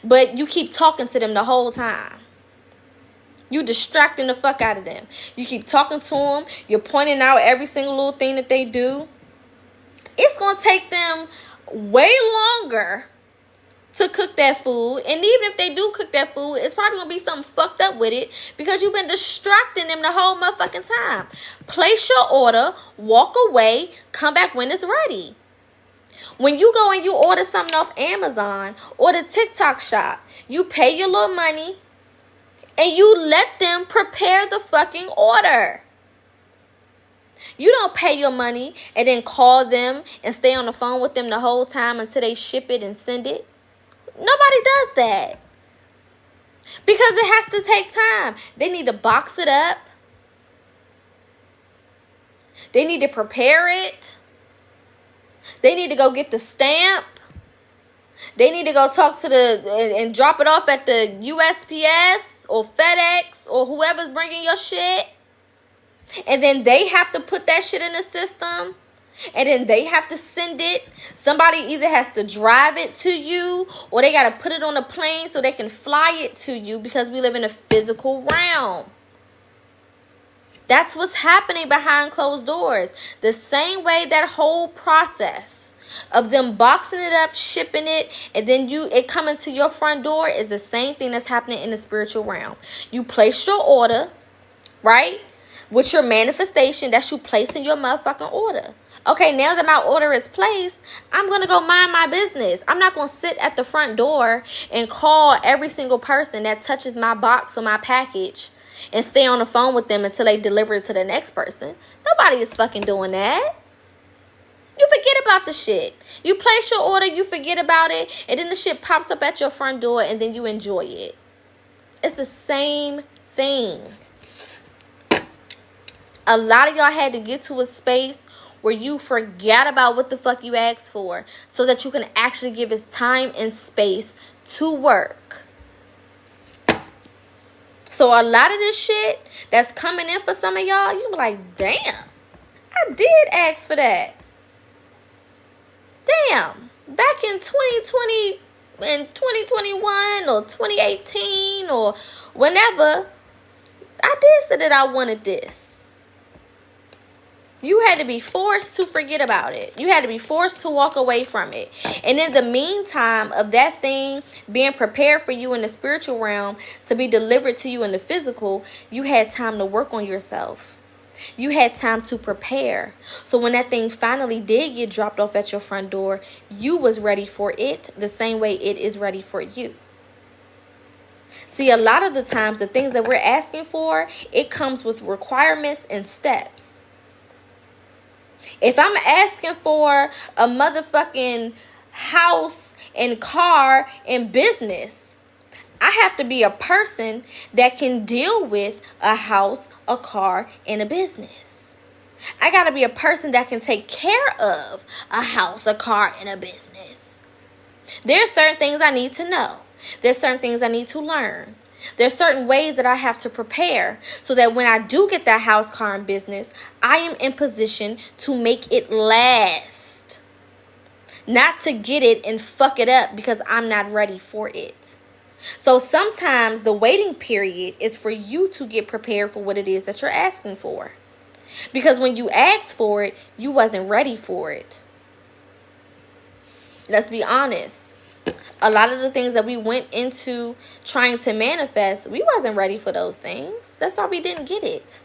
but you keep talking to them the whole time. You distracting the fuck out of them. You keep talking to them. You're pointing out every single little thing that they do. It's going to take them way longer to cook that food. And even if they do cook that food, it's probably going to be something fucked up with it, because you've been distracting them the whole motherfucking time. Place your order, walk away, come back when it's ready. When you go and you order something off Amazon or the TikTok shop, you pay your little money and you let them prepare the fucking order. You don't pay your money and then call them and stay on the phone with them the whole time until they ship it and send it. Nobody does that. Because it has to take time. They need to box it up. They need to prepare it. They need to go get the stamp. They need to go talk to and drop it off at the USPS or FedEx or whoever's bringing your shit. And then they have to put that shit in the system. And then they have to send it. Somebody either has to drive it to you, or they got to put it on a plane so they can fly it to you, because we live in a physical realm. That's what's happening behind closed doors. The same way that whole process of them boxing it up, shipping it, and then it coming to your front door is the same thing that's happening in the spiritual realm. You place your order, right? With your manifestation, that's you placing your motherfucking order. Okay, now that my order is placed, I'm going to go mind my business. I'm not going to sit at the front door and call every single person that touches my box or my package and stay on the phone with them until they deliver it to the next person. Nobody is fucking doing that. You forget about the shit. You place your order, you forget about it, and then the shit pops up at your front door and then you enjoy it. It's the same thing. A lot of y'all had to get to a space where you forget about what the fuck you asked for, so that you can actually give it time and space to work. So a lot of this shit that's coming in for some of y'all, you be like, damn, I did ask for that. Damn, back in 2020 and 2021 or 2018 or whenever, I did say that I wanted this. You had to be forced to forget about it. You had to be forced to walk away from it. And in the meantime of that thing being prepared for you in the spiritual realm to be delivered to you in the physical, you had time to work on yourself. You had time to prepare. So when that thing finally did get dropped off at your front door, you was ready for it the same way it is ready for you. See, a lot of the times the things that we're asking for, it comes with requirements and steps. If I'm asking for a motherfucking house and car and business, I have to be a person that can deal with a house, a car, and a business. I got to be a person that can take care of a house, a car, and a business. There's certain things I need to know. There's certain things I need to learn. There's certain ways that I have to prepare so that when I do get that house, car, and business, I am in position to make it last. Not to get it and fuck it up because I'm not ready for it. So sometimes the waiting period is for you to get prepared for what it is that you're asking for. Because when you asked for it, you wasn't ready for it. Let's be honest. A lot of the things that we went into trying to manifest, we wasn't ready for those things. That's why we didn't get it.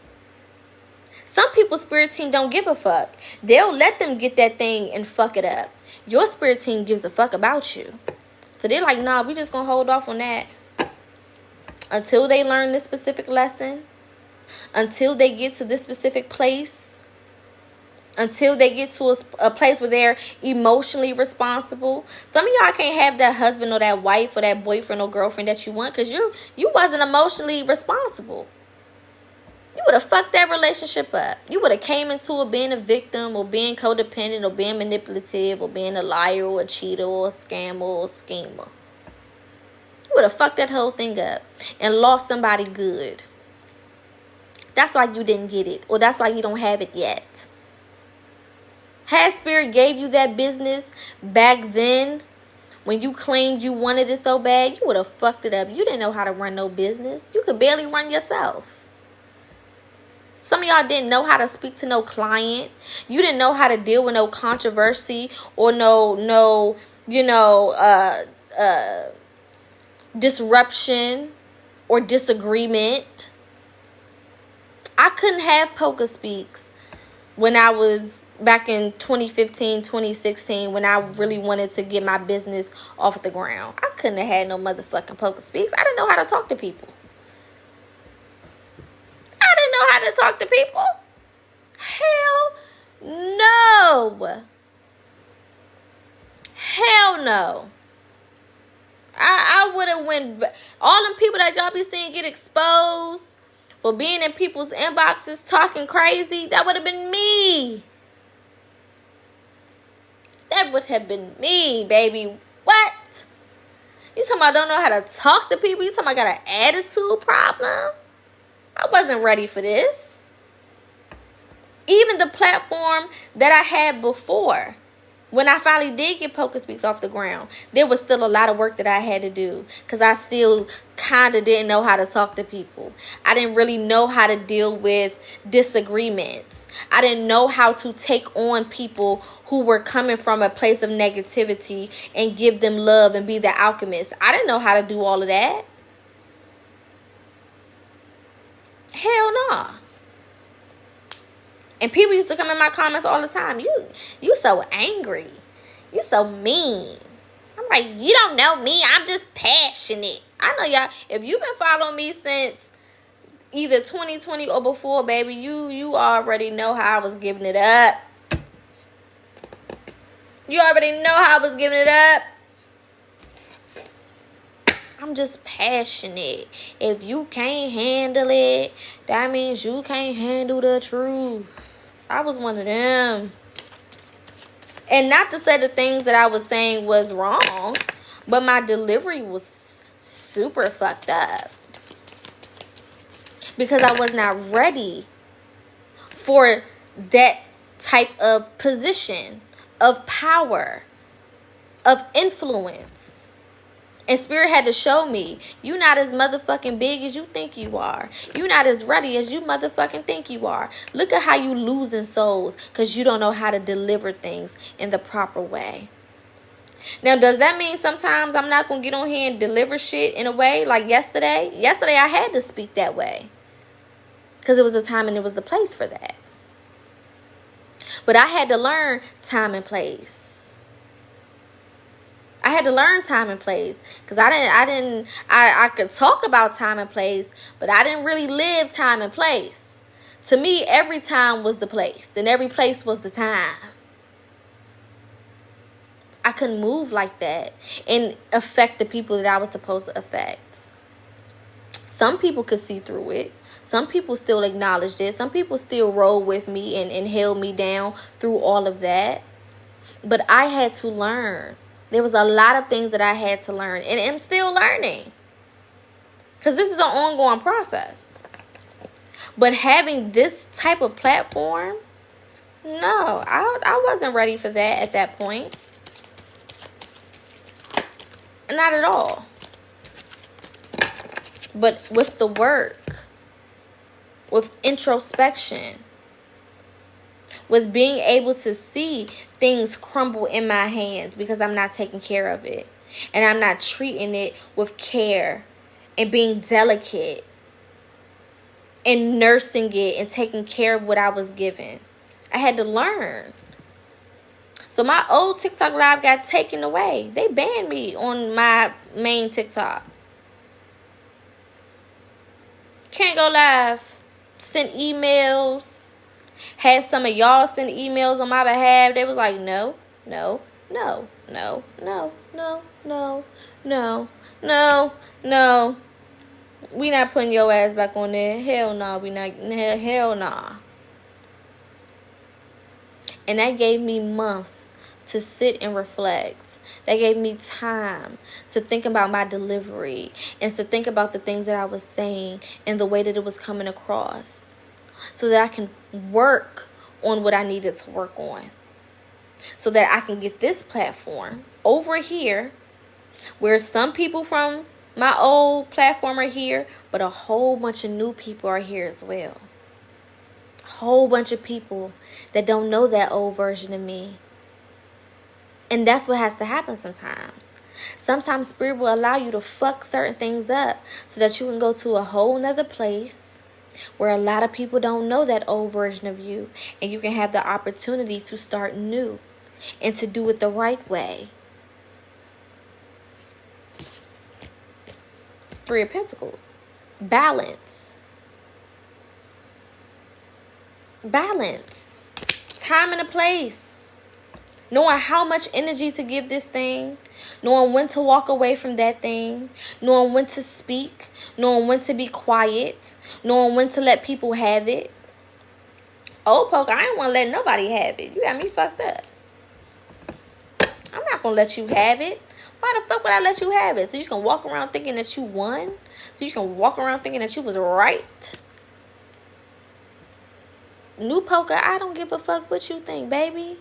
Some people's spirit team don't give a fuck. They'll let them get that thing and fuck it up. Your spirit team gives a fuck about you. So they're like, nah, we just gonna hold off on that until they learn this specific lesson, until they get to this specific place, until they get to a place where they're emotionally responsible. Some of y'all can't have that husband or that wife or that boyfriend or girlfriend that you want because you wasn't emotionally responsible. You would have fucked that relationship up. You would have came into it being a victim or being codependent or being manipulative or being a liar or a cheater or a scammer or a schemer. You would have fucked that whole thing up and lost somebody good. That's why you didn't get it, or that's why you don't have it yet. Had Spirit gave you that business back then when you claimed you wanted it so bad, you would have fucked it up. You didn't know how to run no business. You could barely run yourself. Some of y'all didn't know how to speak to no client. You didn't know how to deal with no controversy or no disruption or disagreement. I couldn't have PocaSPEAKS when I was back in 2015, 2016, when I really wanted to get my business off the ground. I couldn't have had no motherfucking PocaSPEAKS. I didn't know how to talk to people. I didn't know how to talk to people. Hell no. Hell no. I would have went. All them people that y'all be seeing get exposed for being in people's inboxes talking crazy, that would have been me. That would have been me, baby. What? You talking about I don't know how to talk to people? You talking about I got an attitude problem? I wasn't ready for this. Even the platform that I had before, when I finally did get PocaSPEAKS off the ground, there was still a lot of work that I had to do because I still kind of didn't know how to talk to people. I didn't really know how to deal with disagreements. I didn't know how to take on people who were coming from a place of negativity and give them love and be the alchemist. I didn't know how to do all of that. Hell nah. And people used to come in my comments all the time. You so angry. You so mean. I'm like, you don't know me. I'm just passionate. I know y'all. If you've been following me since either 2020 or before, baby, you already know how I was giving it up. You already know how I was giving it up. I'm just passionate. If you can't handle it, that means you can't handle the truth. I was one of them. And not to say the things that I was saying was wrong, but my delivery was super fucked up. Because I was not ready for that type of position, of power, of influence. And Spirit had to show me, you not as motherfucking big as you think you are. You not as ready as you motherfucking think you are. Look at how you losing souls because you don't know how to deliver things in the proper way. Now, does that mean sometimes I'm not going to get on here and deliver shit in a way like yesterday? Yesterday, I had to speak that way because it was the time and it was the place for that. But I had to learn time and place. I had to learn time and place because I could talk about time and place, but I didn't really live time and place. To me, every time was the place and every place was the time. I couldn't move like that and affect the people that I was supposed to affect. Some people could see through it. Some people still acknowledged it. Some people still rolled with me and held me down through all of that. But I had to learn There was a lot of things that I had to learn, and I'm still learning, because this is an ongoing process. But having this type of platform, no, I wasn't ready for that at that point. Not at all. But with the work, with introspection, with being able to see things crumble in my hands because I'm not taking care of it, and I'm not treating it with care and being delicate and nursing it and taking care of what I was given, I had to learn. So my old TikTok live got taken away. They banned me on my main TikTok. Can't go live. Sent emails. Had some of y'all send emails on my behalf. They was like, no, no, no, no, no, no, no, no, no, no. We not putting your ass back on there. Hell no, we not. Hell nah. And that gave me months to sit and reflect. That gave me time to think about my delivery and to think about the things that I was saying and the way that it was coming across, so that I can work on what I needed to work on, so that I can get this platform over here where some people from my old platform are here, but a whole bunch of new people are here as well. A whole bunch of people that don't know that old version of me. And that's what has to happen sometimes. Sometimes Spirit will allow you to fuck certain things up so that you can go to a whole nother place where a lot of people don't know that old version of you, and you can have the opportunity to start new and to do it the right way. Three of Pentacles. Balance. Balance. Time and a place. Knowing how much energy to give this thing. Knowing when to walk away from that thing. Knowing when to speak. Knowing when to be quiet. Knowing when to let people have it. Oh, Poca, I ain't want to let nobody have it. You got me fucked up. I'm not going to let you have it. Why the fuck would I let you have it? So you can walk around thinking that you won? So you can walk around thinking that you was right? New Poca, I don't give a fuck what you think, baby.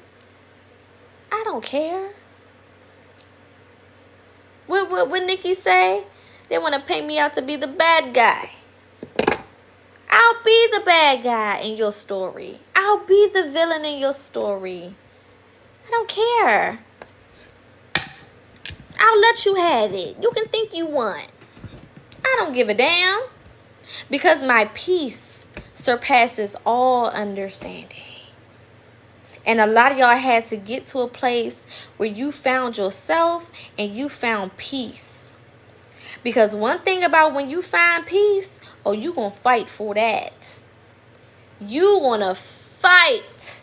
I don't care. What Nikki say? They want to paint me out to be the bad guy. I'll be the bad guy in your story. I'll be the villain in your story. I don't care. I'll let you have it. You can think you won. I don't give a damn. Because my peace surpasses all understanding. And a lot of y'all had to get to a place where you found yourself and you found peace. Because one thing about when you find peace, oh, you gonna fight for that. You gonna fight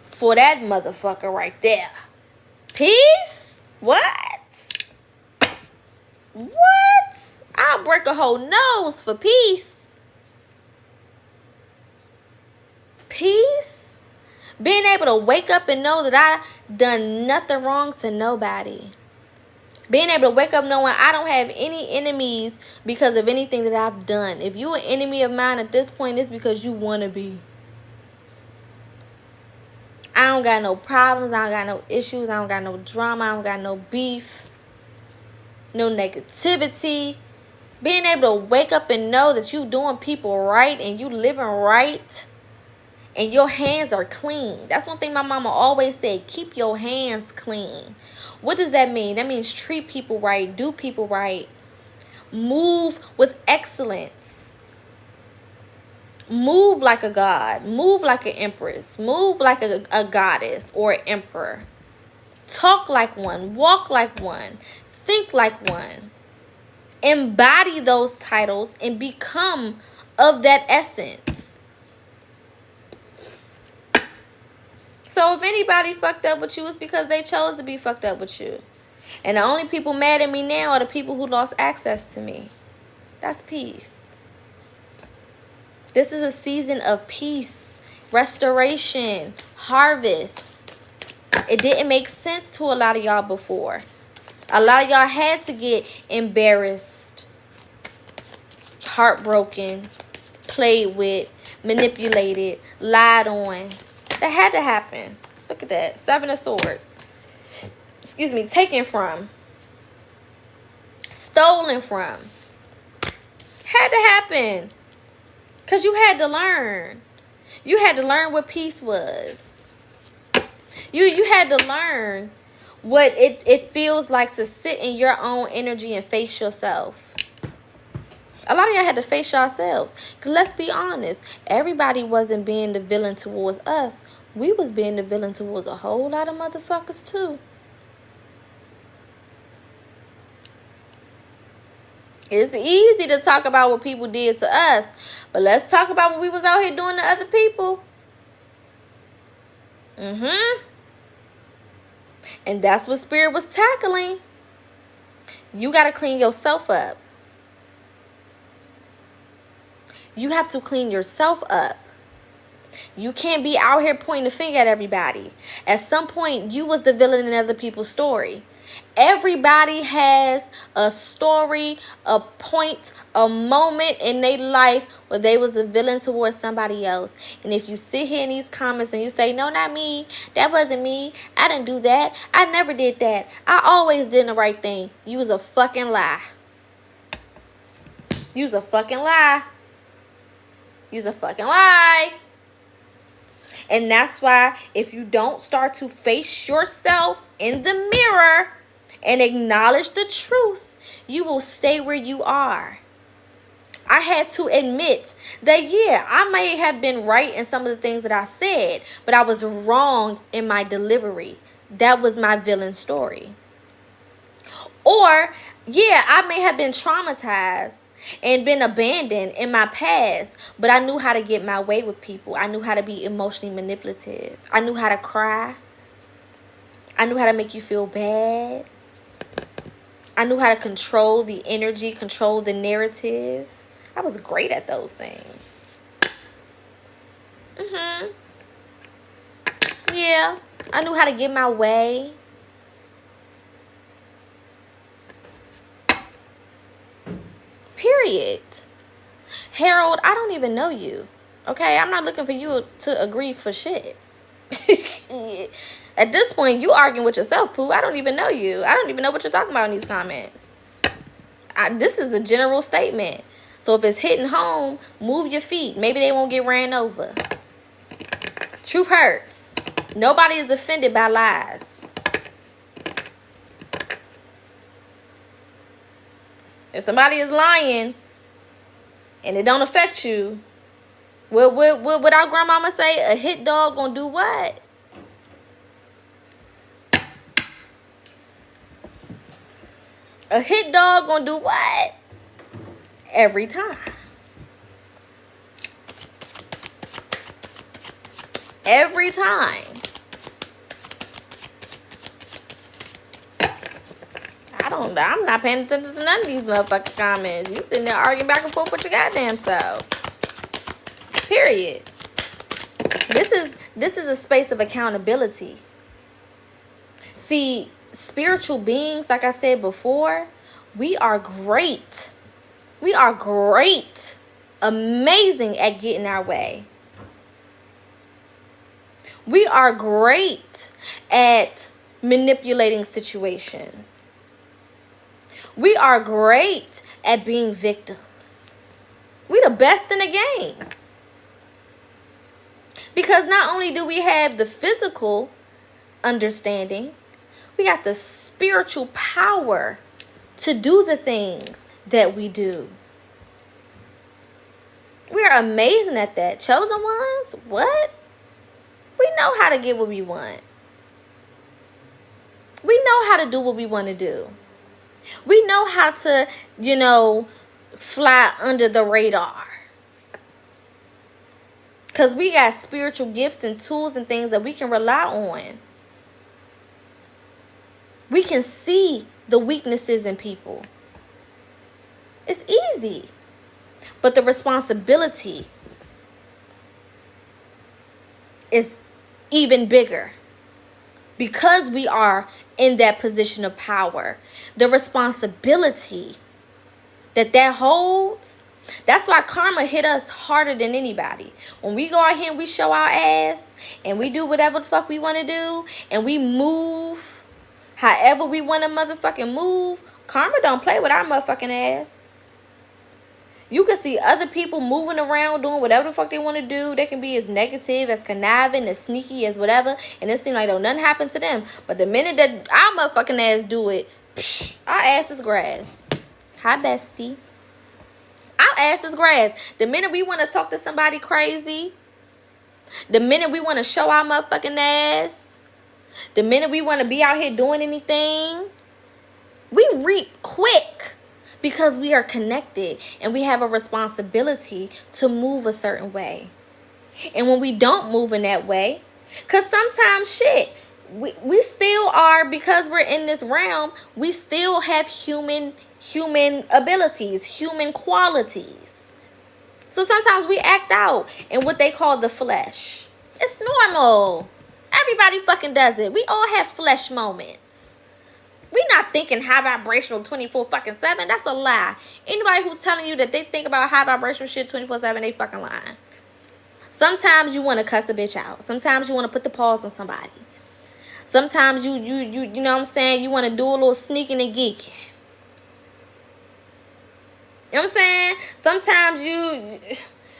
for that motherfucker right there. Peace? What? What? I'll break a whole nose for peace. Peace? Being able to wake up and know that I done nothing wrong to nobody. Being able to wake up knowing I don't have any enemies because of anything that I've done. If you're an enemy of mine at this point, it's because you want to be. I don't got no problems. I don't got no issues. I don't got no drama. I don't got no beef. No negativity. Being able to wake up and know that you doing people right and you living right. And your hands are clean. That's one thing my mama always said. Keep your hands clean. What does that mean? That means treat people right. Do people right. Move with excellence. Move like a god. Move like an empress. Move like a goddess or an emperor. Talk like one. Walk like one. Think like one. Embody those titles and become of that essence. So if anybody fucked up with you, it's because they chose to be fucked up with you. And the only people mad at me now are the people who lost access to me. That's peace. This is a season of peace, restoration, harvest. It didn't make sense to a lot of y'all before. A lot of y'all had to get embarrassed, heartbroken, played with, manipulated, lied on. That had to happen. Look at that. 7 of Swords. Excuse me. Taken from. Stolen from. Had to happen. Because you had to learn. You had to learn what peace was. You had to learn what it feels like to sit in your own energy and face yourself. A lot of y'all had to face yourselves. Because let's be honest. Everybody wasn't being the villain towards us. We was being the villain towards a whole lot of motherfuckers too. It's easy to talk about what people did to us. But let's talk about what we was out here doing to other people. And that's what Spirit was tackling. You got to clean yourself up. You have to clean yourself up. You can't be out here pointing the finger at everybody. At some point, you was the villain in other people's story. Everybody has a story, a point, a moment in their life where they was the villain towards somebody else. And if you sit here in these comments and you say, no, not me, that wasn't me, I didn't do that, I never did that, I always did the right thing, you was a fucking lie. You was a fucking lie. You was a fucking lie. And that's why if you don't start to face yourself in the mirror and acknowledge the truth, you will stay where you are. I had to admit that, yeah, I may have been right in some of the things that I said, but I was wrong in my delivery. That was my villain story. Or, yeah, I may have been traumatized and been abandoned in my past, but I knew how to get my way with people. I knew how to be emotionally manipulative. I knew how to cry. I knew how to make you feel bad. I knew how to control the energy, control the narrative. I was great at those things. Yeah, I knew how to get my way. Period. Harold, I don't even know you. Okay, I'm not looking for you to agree for shit. At this point, you arguing with yourself, Pooh. I don't even know you. I don't even know what you're talking about in these comments. This is a general statement. So if it's hitting home, move your feet. Maybe they won't get ran over. Truth hurts. Nobody is offended by lies. If somebody is lying and it don't affect you, what our grandmama say? A hit dog gonna do what? A hit dog gonna do what? Every time. Every time. I'm not paying attention to none of these motherfucking comments. You sitting there arguing back and forth with your goddamn self. Period. This is a space of accountability. See, spiritual beings, like I said before, we are great. We are great. Amazing at getting our way. We are great at manipulating situations. We are great at being victims. We the best in the game. Because not only do we have the physical understanding, we got the spiritual power to do the things that we do. We are amazing at that. Chosen ones? What? We know how to get what we want. We know how to do what we want to do. We know how to, fly under the radar. Because we got spiritual gifts and tools and things that we can rely on. We can see the weaknesses in people. It's easy. But the responsibility is even bigger. because we are in that position of power. The responsibility that holds. That's why karma hit us harder than anybody. When we go out here and we show our ass and we do whatever the fuck we want to do and we move however we want to motherfucking move, karma don't play with our motherfucking ass. You can see other people moving around doing whatever the fuck they want to do. They can be as negative, as conniving, as sneaky, as whatever. And it seems like don't nothing happen to them. But the minute that our motherfucking ass do it, our ass is grass. Hi, bestie. Our ass is grass. The minute we want to talk to somebody crazy, the minute we want to show our motherfucking ass, the minute we want to be out here doing anything, we reap quick. Because we are connected and we have a responsibility to move a certain way. And when we don't move in that way, because sometimes we still are, because we're in this realm, we still have human abilities, human qualities. So sometimes we act out in what they call the flesh. It's normal. Everybody fucking does it. We all have flesh moments. We not thinking high vibrational 24-7. That's a lie. Anybody who's telling you that they think about high vibrational shit 24-7, they fucking lying. Sometimes you want to cuss a bitch out. Sometimes you want to put the pause on somebody. Sometimes you know what I'm saying? You want to do a little sneaking and geeking. You know what I'm saying? Sometimes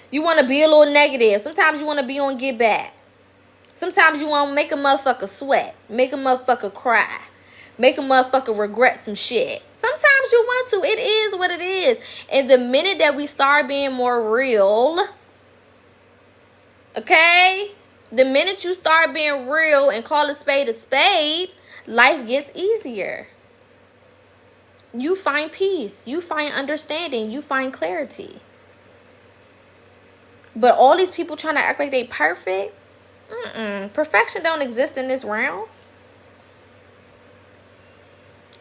you want to be a little negative. Sometimes you want to be on get back. Sometimes you want to make a motherfucker sweat. Make a motherfucker cry. Make a motherfucker regret some shit. Sometimes you want to. It is what it is. And the minute that we start being more real, okay? The minute you start being real and call a spade, life gets easier. You find peace. You find understanding. You find clarity. But all these people trying to act like they perfect, perfection don't exist in this realm.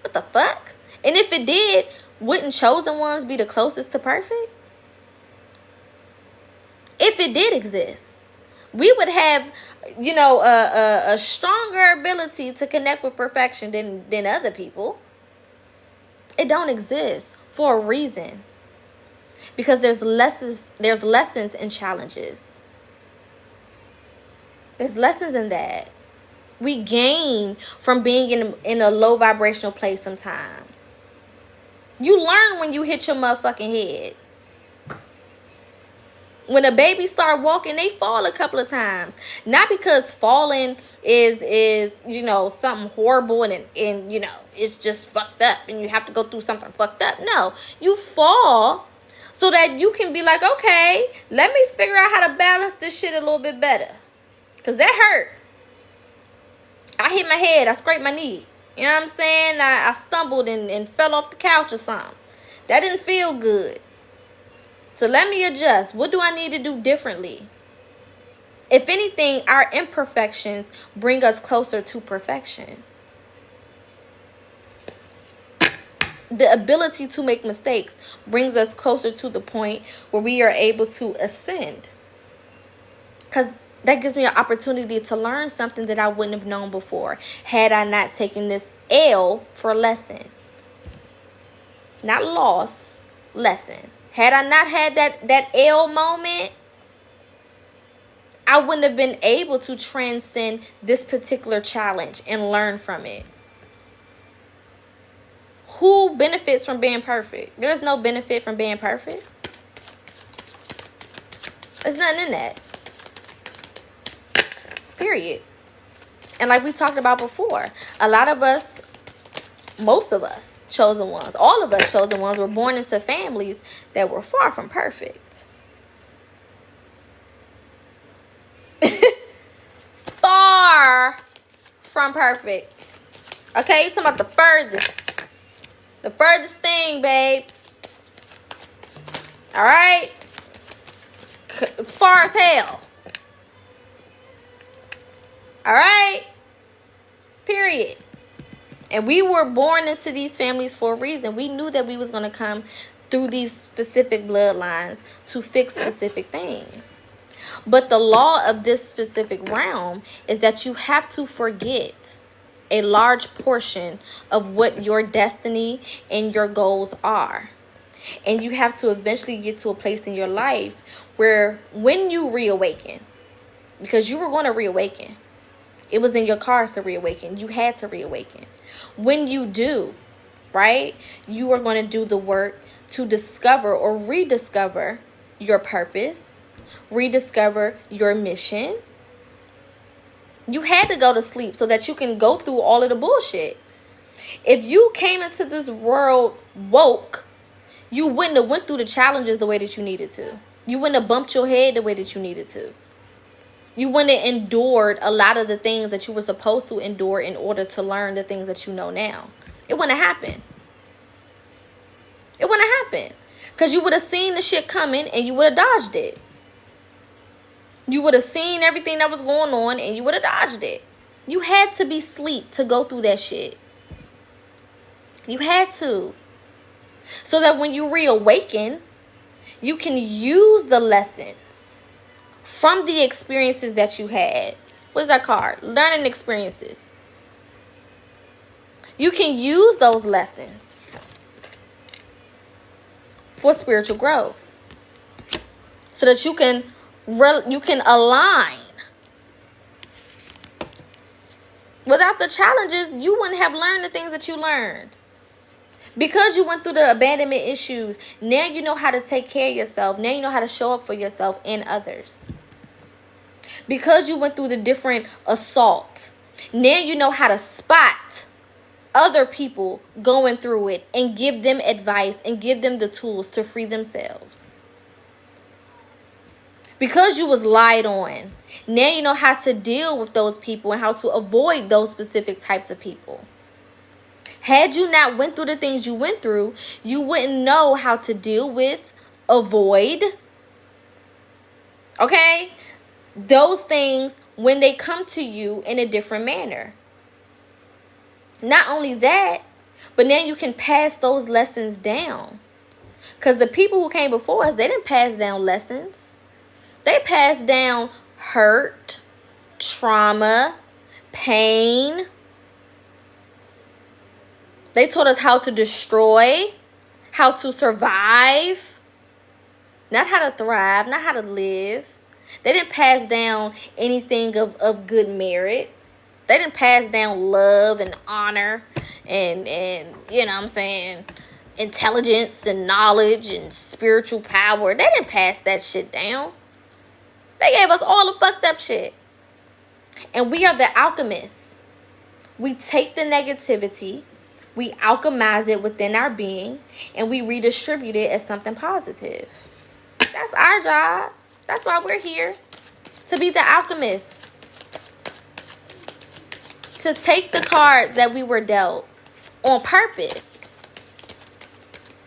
What the fuck? And if it did, wouldn't chosen ones be the closest to perfect? If it did exist, we would have, a stronger ability to connect with perfection than other people. It don't exist for a reason. Because there's lessons and challenges. There's lessons in that. We gain from being in a low vibrational place sometimes. You learn when you hit your motherfucking head. When a baby start walking, they fall a couple of times. Not because falling is something horrible and it's just fucked up and you have to go through something fucked up. No, you fall so that you can be like, okay, let me figure out how to balance this shit a little bit better. Because that hurt. I hit my head. I scraped my knee. You know what I'm saying? I stumbled and fell off the couch or something. That didn't feel good. So let me adjust. What do I need to do differently? If anything, our imperfections bring us closer to perfection. The ability to make mistakes brings us closer to the point where we are able to ascend. Because that gives me an opportunity to learn something that I wouldn't have known before had I not taken this L for lesson. Not loss, lesson. Had I not had that L moment, I wouldn't have been able to transcend this particular challenge and learn from it. Who benefits from being perfect? There's no benefit from being perfect. There's nothing in that. Period. And like we talked about before, a lot of us, most of us, chosen ones, all of us chosen ones were born into families that were far from perfect. Far from perfect. Okay, you're talking about the furthest. The furthest thing, babe. All right? Far as hell. All right? Period. And we were born into these families for a reason. We knew that we was going to come through these specific bloodlines to fix specific things. But the law of this specific realm is that you have to forget a large portion of what your destiny and your goals are. And you have to eventually get to a place in your life where when you reawaken, because you were going to reawaken, it was in your cards to reawaken. You had to reawaken. When you do, right, you are going to do the work to discover or rediscover your purpose, rediscover your mission. You had to go to sleep so that you can go through all of the bullshit. If you came into this world woke, you wouldn't have went through the challenges the way that you needed to. You wouldn't have bumped your head the way that you needed to. You wouldn't have endured a lot of the things that you were supposed to endure in order to learn the things that you know now. It wouldn't have happened. It wouldn't have happened. Because you would have seen the shit coming and you would have dodged it. You would have seen everything that was going on and you would have dodged it. You had to be asleep to go through that shit. You had to. So that when you reawaken, you can use the lessons from the experiences that you had. What's that card? Learning experiences. You can use those lessons for spiritual growth. So that you can align. Without the challenges, you wouldn't have learned the things that you learned. Because you went through the abandonment issues, now you know how to take care of yourself. Now you know how to show up for yourself and others. Because you went through the different assault, now you know how to spot other people going through it and give them advice and give them the tools to free themselves. Because you was lied on, now you know how to deal with those people and how to avoid those specific types of people. Had you not went through the things you went through, you wouldn't know how to deal with, avoid, okay, those things when they come to you in a different manner. Not only that, but now you can pass those lessons down. Because the people who came before us, they didn't pass down lessons. They passed down hurt, trauma, pain. They taught us how to destroy, how to survive, not how to thrive, not how to live. They didn't pass down anything of good merit. They didn't pass down love and honor and you know what I'm saying, intelligence and knowledge and spiritual power. They didn't pass that shit down. They gave us all the fucked up shit. And we are the alchemists. We take the negativity, we alchemize it within our being, and we redistribute it as something positive. That's our job. That's why we're here. To be the alchemists. To take the cards that we were dealt on purpose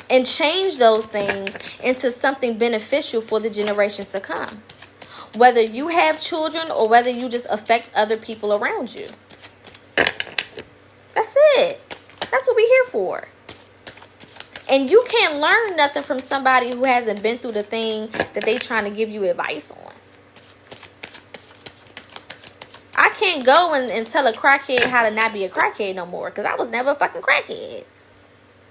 and change those things into something beneficial for the generations to come. Whether you have children or whether you just affect other people around you. That's it. That's what we're here for. And you can't learn nothing from somebody who hasn't been through the thing that they trying to give you advice on. I can't go and tell a crackhead how to not be a crackhead no more, because I was never a fucking crackhead.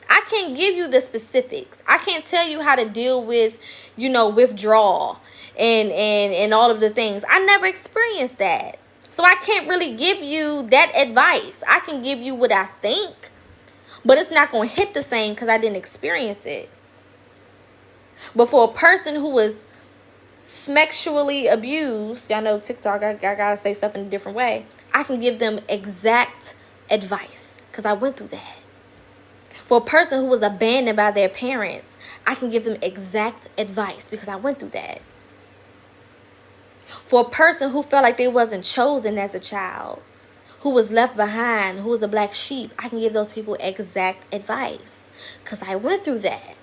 I can't give you the specifics. I can't tell you how to deal with, you know, withdrawal and all of the things. I never experienced that. So I can't really give you that advice. I can give you what I think, but it's not going to hit the same because I didn't experience it. But for a person who was sexually abused, y'all know TikTok, I gotta say stuff in a different way. I can give them exact advice because I went through that. For a person who was abandoned by their parents, I can give them exact advice because I went through that. For a person who felt like they wasn't chosen as a child, who was left behind, who was a black sheep, I can give those people exact advice because I went through that.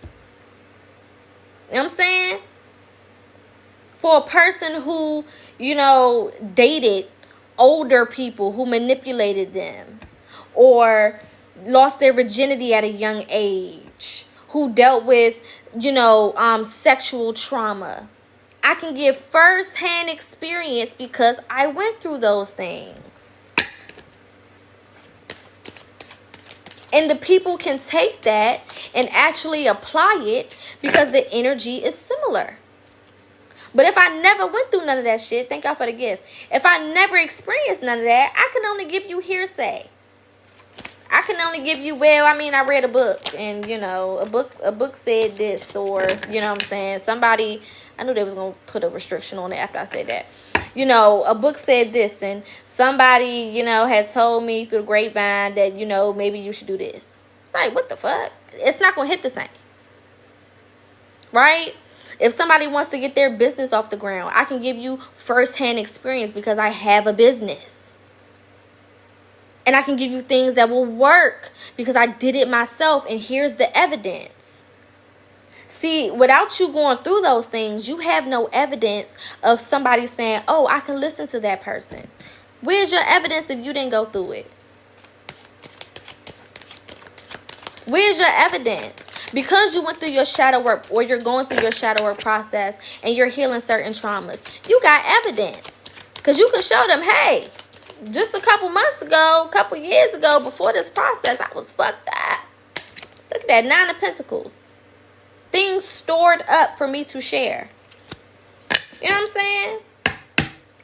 You know what I'm saying? For a person who, you know, dated older people who manipulated them or lost their virginity at a young age, who dealt with, you know, sexual trauma. I can give first-hand experience because I went through those things. And the people can take that and actually apply it because the energy is similar. But if I never went through none of that shit, thank y'all for the gift. If I never experienced none of that, I can only give you hearsay. I can only give you, well, I mean, I read a book, and, you know, a book said this, or, you know what I'm saying, somebody, I knew they was going to put a restriction on it after I said that. You know, a book said this, and somebody, you know, had told me through the grapevine that, you know, maybe you should do this. It's like, what the fuck? It's not going to hit the same. Right? If somebody wants to get their business off the ground, I can give you firsthand experience because I have a business. And I can give you things that will work because I did it myself, and here's the evidence. See, without you going through those things, you have no evidence of somebody saying, oh, I can listen to that person. Where's your evidence if you didn't go through it? Where's your evidence? Because you went through your shadow work, or you're going through your shadow work process, and you're healing certain traumas, you got evidence. Because you can show them, hey, just a couple months ago, a couple years ago, before this process, I was fucked up. Look at that, 9 of Pentacles. Things stored up for me to share. You know what I'm saying?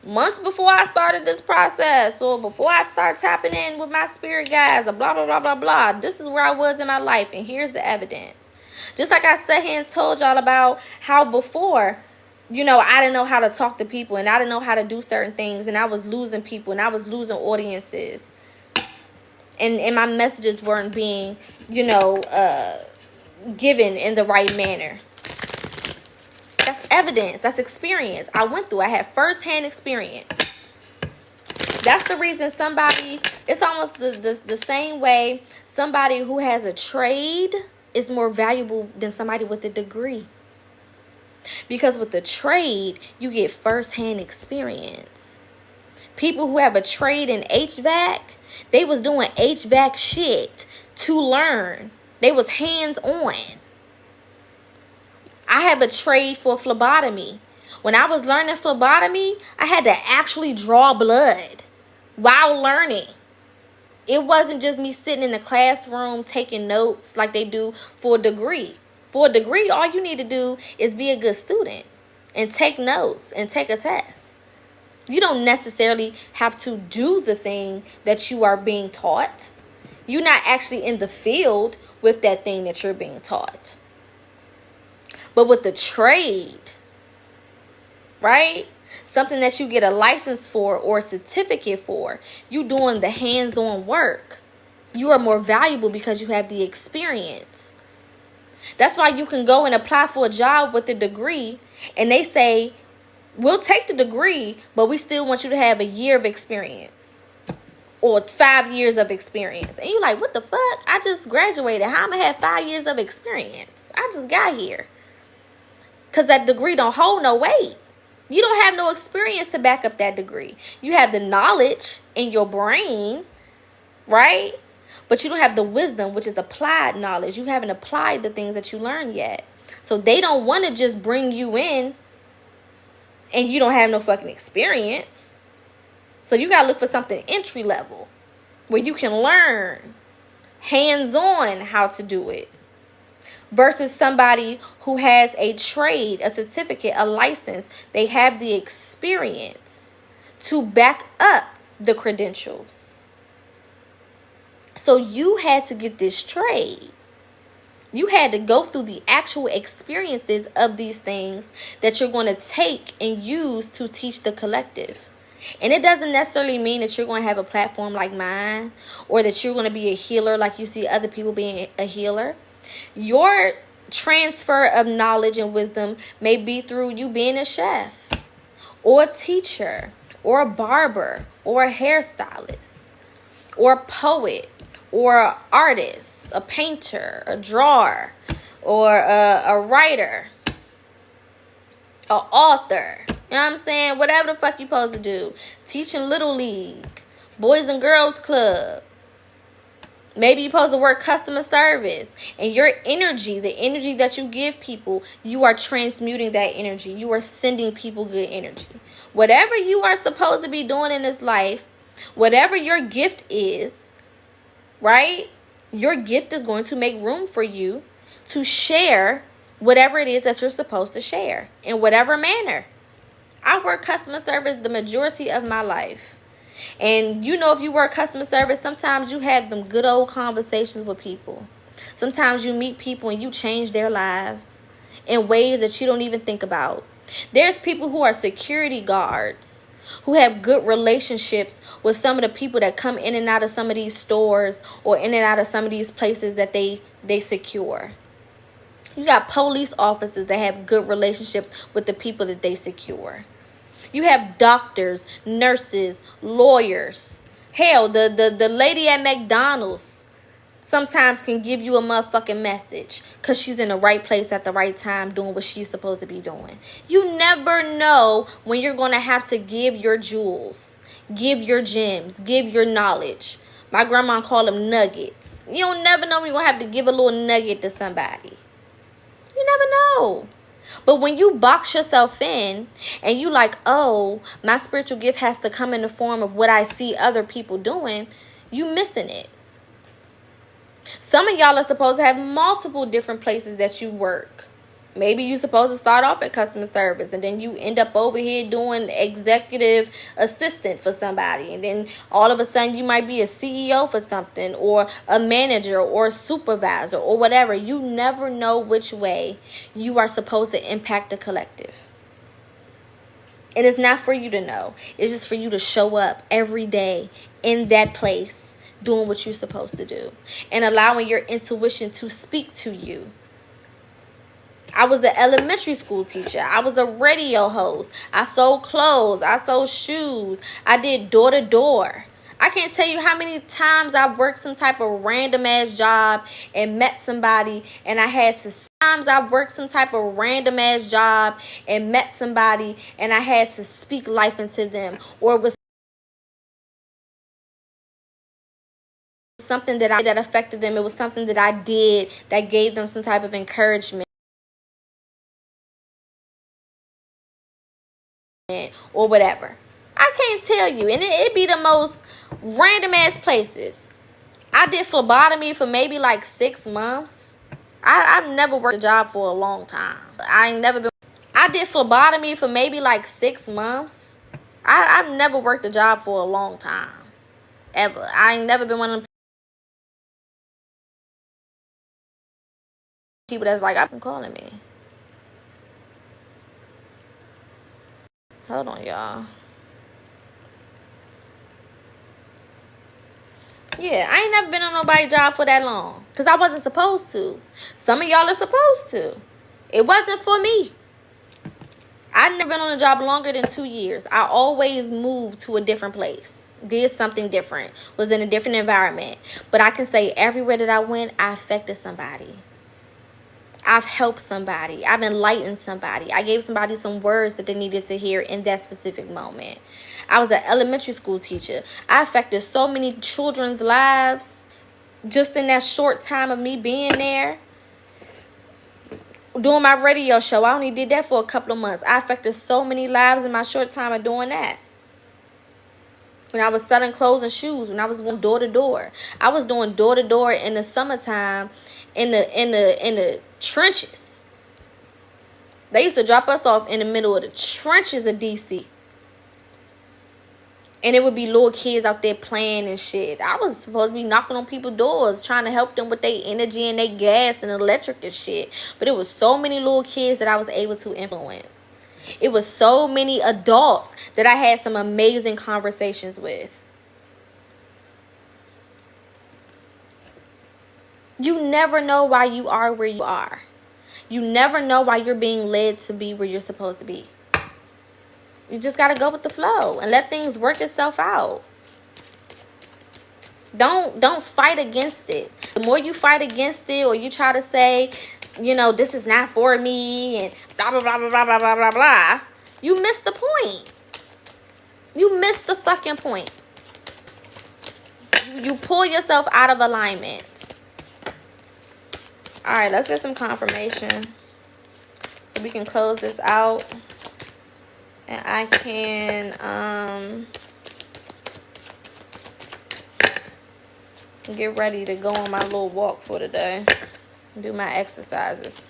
Months before I started this process, or before I started tapping in with my spirit guides, or blah, blah, blah, blah, blah. This is where I was in my life, and here's the evidence. Just like I sat here and told y'all about how before, you know, I didn't know how to talk to people, and I didn't know how to do certain things, and I was losing people, and I was losing audiences, and my messages weren't being, you know, given in the right manner. That's evidence. That's experience. I went through. I had firsthand experience. That's the reason somebody, it's almost the same way somebody who has a trade is more valuable than somebody with a degree. Because with the trade, you get firsthand experience. People who have a trade in HVAC, they was doing HVAC shit to learn. They was hands-on. I have a trade for phlebotomy. When I was learning phlebotomy, I had to actually draw blood while learning. It wasn't just me sitting in the classroom taking notes like they do for a degree. For a degree, all you need to do is be a good student and take notes and take a test. You don't necessarily have to do the thing that you are being taught. You're not actually in the field with that thing that you're being taught. But with the trade, right? Something that you get a license for or a certificate for, you doing the hands-on work. You are more valuable because you have the experience. That's why you can go and apply for a job with a degree, and they say, we'll take the degree, but we still want you to have a year of experience or 5 years of experience. And you're like, what the fuck? I just graduated. How am I have 5 years of experience? I just got here. Because that degree don't hold no weight. You don't have no experience to back up that degree. You have the knowledge in your brain, right? But you don't have the wisdom, which is applied knowledge. You haven't applied the things that you learned yet. So they don't want to just bring you in and you don't have no fucking experience. So you got to look for something entry level where you can learn hands-on how to do it. Versus somebody who has a trade, a certificate, a license. They have the experience to back up the credentials. So you had to get this trade. You had to go through the actual experiences of these things that you're going to take and use to teach the collective. And it doesn't necessarily mean that you're going to have a platform like mine, or that you're going to be a healer like you see other people being a healer. Your transfer of knowledge and wisdom may be through you being a chef, or a teacher, or a barber, or a hairstylist, or a poet, or an artist, a painter, a drawer, or a writer, an author. You know what I'm saying? Whatever the fuck you supposed to do. Teaching Little League, Boys and Girls Club. Maybe you're supposed to work customer service. And your energy, the energy that you give people, you are transmuting that energy. You are sending people good energy. Whatever you are supposed to be doing in this life, whatever your gift is, right? your gift is going to make room for you to share whatever it is that you're supposed to share in whatever manner. I work customer service the majority of my life. And you know, if you work customer service, sometimes you have them good old conversations with people. Sometimes you meet people and you change their lives in ways that you don't even think about. There's people who are security guards who have good relationships with some of the people that come in and out of some of these stores or in and out of some of these places that they secure. You got police officers that have good relationships with the people that they secure. You have doctors, nurses, lawyers. Hell, the lady at McDonald's sometimes can give you a motherfucking message because she's in the right place at the right time doing what she's supposed to be doing. You never know when you're going to have to give your jewels, give your gems, give your knowledge. My grandma called them nuggets. You don't never know when you're going to have to give a little nugget to somebody. You never know. But when you box yourself in and you like, oh, my spiritual gift has to come in the form of what I see other people doing, you missing it. Some of y'all are supposed to have multiple different places that you work. Maybe you're supposed to start off at customer service and then you end up over here doing executive assistant for somebody. And then all of a sudden you might be a CEO for something or a manager or a supervisor or whatever. You never know which way you are supposed to impact the collective. And it's not for you to know. It's just for you to show up every day in that place doing what you're supposed to do and allowing your intuition to speak to you. I was an elementary school teacher. I was a radio host. I sold clothes. I sold shoes. I did door to door. I can't tell you how many times I worked some type of random ass job and met somebody and I had to speak life into them, or it was something that affected them. It was something that I did that gave them some type of encouragement or whatever. I can't tell you. And it be the most random ass places. I did phlebotomy for maybe like 6 months. I've never worked a job for a long time. I did phlebotomy for maybe like 6 months. I've never worked a job for a long time. Ever. I ain't never been one of them people that's like, I've been calling me. Hold on, y'all. Yeah, I ain't never been on nobody's job for that long. Because I wasn't supposed to. Some of y'all are supposed to. It wasn't for me. I've never been on a job longer than 2 years. I always moved to a different place. Did something different. Was in a different environment. But I can say everywhere that I went, I affected somebody. I've helped somebody. I've enlightened somebody. I gave somebody some words that they needed to hear in that specific moment. I was an elementary school teacher. I affected so many children's lives just in that short time of me being there. Doing my radio show, I only did that for a couple of months. I affected so many lives in my short time of doing that. When I was selling clothes and shoes, when I was going door to door. I was doing door to door in the summertime in the trenches. They used to drop us off in the middle of the trenches of DC. And it would be little kids out there playing and shit. I was supposed to be knocking on people's doors, trying to help them with their energy and their gas and electric and shit. But it was so many little kids that I was able to influence. It was so many adults that I had some amazing conversations with. You never know why you are where you are. You never know why you're being led to be where you're supposed to be. You just got to go with the flow and let things work itself out. Don't fight against it. The more you fight against it, or you try to say, you know, this is not for me and blah, blah, blah, blah, blah, blah, blah, blah, blah, you miss the point. You miss the fucking point. You pull yourself out of alignment. All right, let's get some confirmation so we can close this out. And I can get ready to go on my little walk for the day. Do my exercises.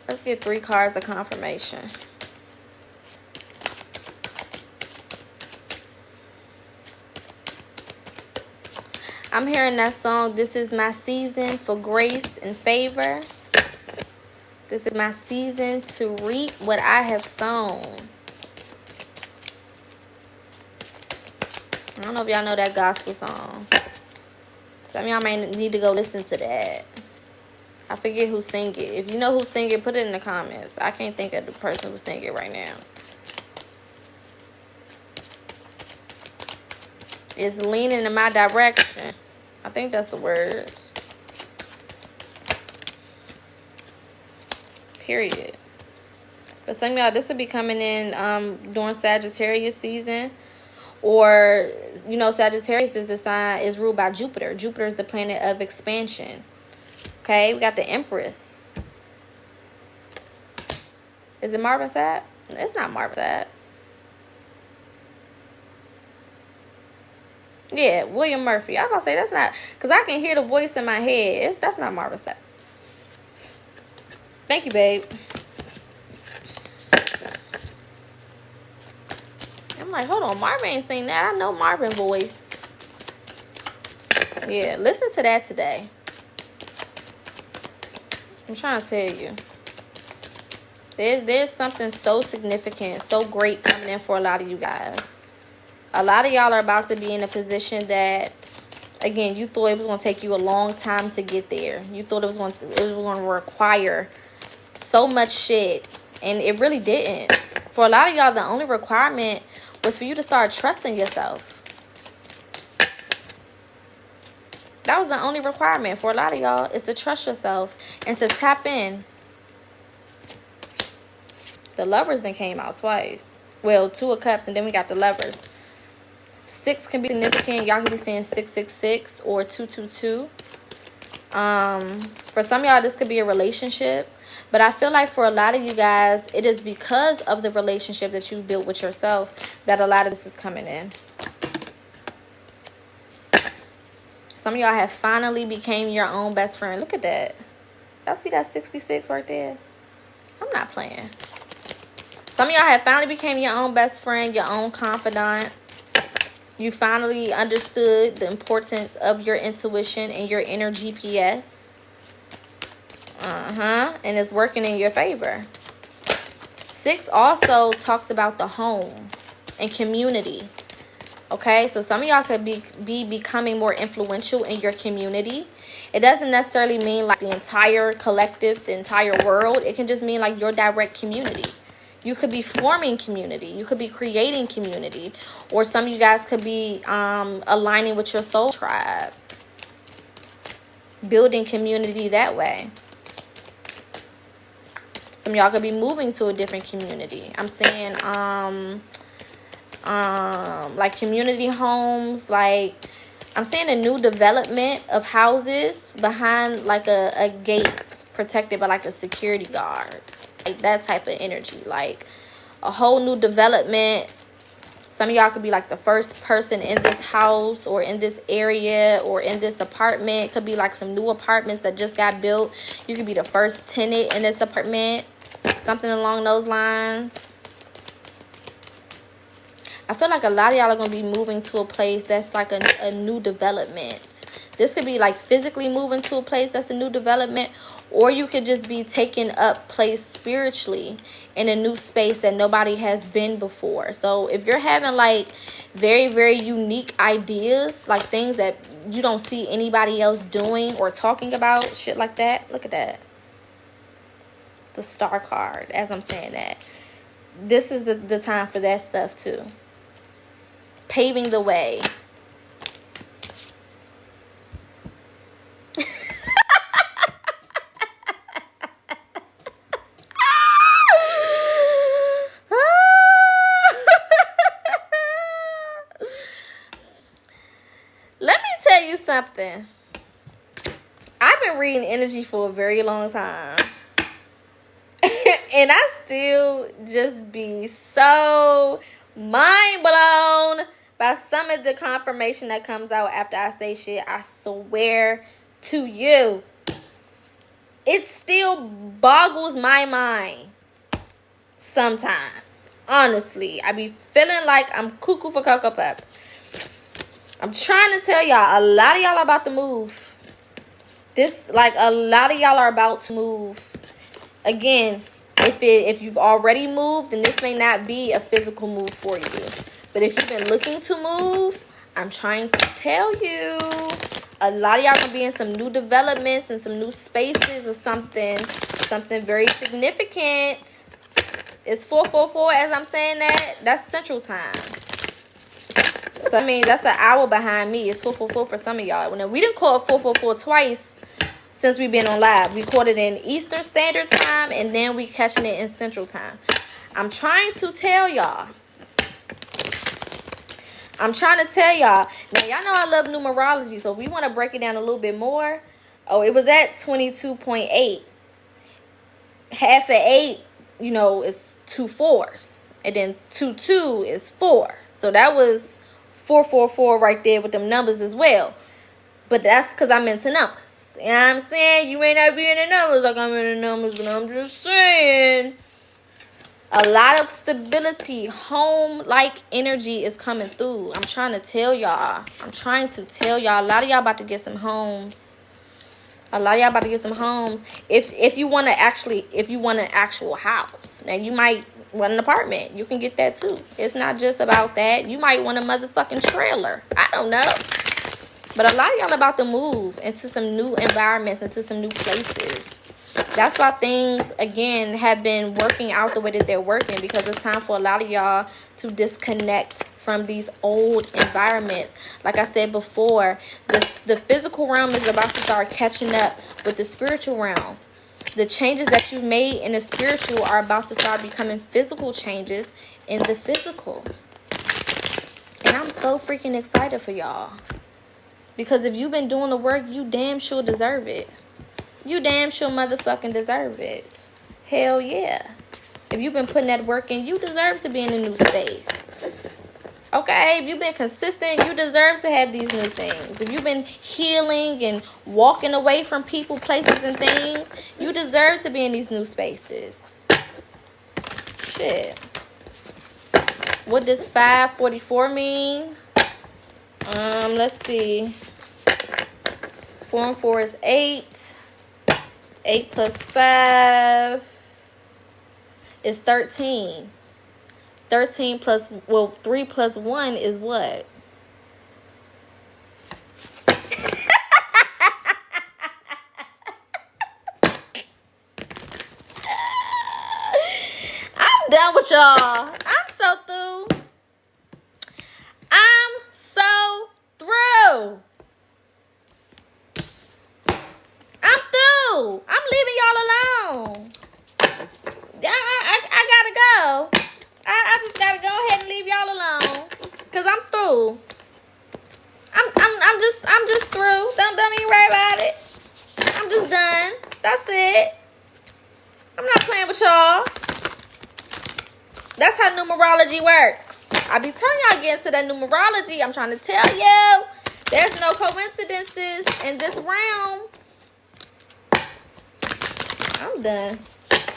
Let's get 3 cards of confirmation. I'm hearing that song, "This is my season for grace and favor. This is my season to reap what I have sown." I don't know if y'all know that gospel song. Some of y'all may need to go listen to that. I forget who sang it. If you know who sang it, put it in the comments. I can't think of the person who sang it right now. It's leaning in my direction. I think that's the words. Period. For some of y'all, this will be coming in during Sagittarius season. Or, you know, Sagittarius is the sign, is ruled by Jupiter. Jupiter is the planet of expansion. Okay, we got the Empress. Is it Marvin Sapp? It's not Marvin Sapp. Yeah, William Murphy. I was gonna say that's not, because I can hear the voice in my head. That's not Marvin Sapp. Thank you, babe. I'm like, hold on, Marvin ain't seen that. I know Marvin's voice. Yeah, listen to that today. I'm trying to tell you. There's something so significant, so great coming in for a lot of you guys. A lot of y'all are about to be in a position that, again, you thought it was going to take you a long time to get there. You thought it was going to require so much shit, and it really didn't. For a lot of y'all, the only requirement was for you to start trusting yourself. That was the only requirement for a lot of y'all, is to trust yourself and to tap in. The Lovers then came out twice. Well, 2 of Cups, and then we got the Lovers. 6 can be significant. Y'all can be saying 666 or 222. For some of y'all, this could be a relationship. But I feel like for a lot of you guys, it is because of the relationship that you built with yourself that a lot of this is coming in. Some of y'all have finally became your own best friend. Look at that. Y'all see that 66 right there? I'm not playing. Some of y'all have finally became your own best friend, your own confidant. You finally understood the importance of your intuition and your inner GPS. And it's working in your favor. 6 also talks about the home and community. Okay, so some of y'all could be becoming more influential in your community. It doesn't necessarily mean like the entire collective, the entire world. It can just mean like your direct community. You could be forming community. You could be creating community. Or some of you guys could be aligning with your soul tribe. Building community that way. Some of y'all could be moving to a different community. I'm saying like community homes, like I'm saying a new development of houses behind like a gate protected by like a security guard. Like that type of energy, like a whole new development. Some of y'all could be like the first person in this house or in this area or in this apartment. It could be like some new apartments that just got built. You could be the first tenant in this apartment, something along those lines. I feel like a lot of y'all are going to be moving to a place that's like a new development. This could be like physically moving to a place that's a new development. Or you could just be taking up place spiritually in a new space that nobody has been before. So if you're having like very, very unique ideas, like things that you don't see anybody else doing or talking about, shit like that. Look at that. The Star card, as I'm saying that. This is the time for that stuff too. Paving the way. Let me tell you something. I've been reading energy for a very long time. And I still just be so mind blown by some of the confirmation that comes out after I say shit, I swear to you, it still boggles my mind sometimes. Honestly, I be feeling like I'm cuckoo for Cocoa Puffs. I'm trying to tell y'all, a lot of y'all are about to move. A lot of y'all are about to move. Again, if you've already moved, then this may not be a physical move for you. But if you've been looking to move, I'm trying to tell you, a lot of y'all gonna be in some new developments and some new spaces or something very significant. It's 4:44 as I'm saying that. That's Central Time. So I mean, that's an hour behind me. It's 4:44 for some of y'all. When we didn't call it 4:44 twice since we've been on live. We caught it in Eastern Standard Time, and then we catching it in Central Time. I'm trying to tell y'all. Now, y'all know I love numerology, so if we want to break it down a little bit more. Oh, it was at 22.8. Half of 8, is 2 4s. And then 2 is 4. So that was 444 right there with them numbers as well. But that's because I'm into numbers. You know what I'm saying? You may not be into numbers like I'm into numbers, but I'm just saying. A lot of stability, home-like energy is coming through. I'm trying to tell y'all. A lot of y'all about to get some homes. If you want an actual house. Now, you might want an apartment. You can get that too. It's not just about that. You might want a motherfucking trailer. I don't know. But a lot of y'all about to move into some new environments, into some new places. That's why things, again, have been working out the way that they're working, because it's time for a lot of y'all to disconnect from these old environments. Like I said before, the physical realm is about to start catching up with the spiritual realm. The changes that you've made in the spiritual are about to start becoming physical changes in the physical. And I'm so freaking excited for y'all. Because if you've been doing the work, you damn sure deserve it. You damn sure motherfucking deserve it. Hell yeah. If you've been putting that work in, you deserve to be in a new space. Okay? If you've been consistent, you deserve to have these new things. If you've been healing and walking away from people, places, and things, you deserve to be in these new spaces. Shit. What does 544 mean? Let's see. 4 and 4 is 8. 8 plus 5 is 13. 13 plus, 3 plus 1 is what? I'm done with y'all. I'm so through. I'm leaving y'all alone. I gotta go. I just gotta go ahead and leave y'all alone, cause I'm through. I'm just through. Don't even worry about it. I'm just done. That's it. I'm not playing with y'all. That's how numerology works. I be telling y'all, get into that numerology. I'm trying to tell you, there's no coincidences in this realm. I'm done.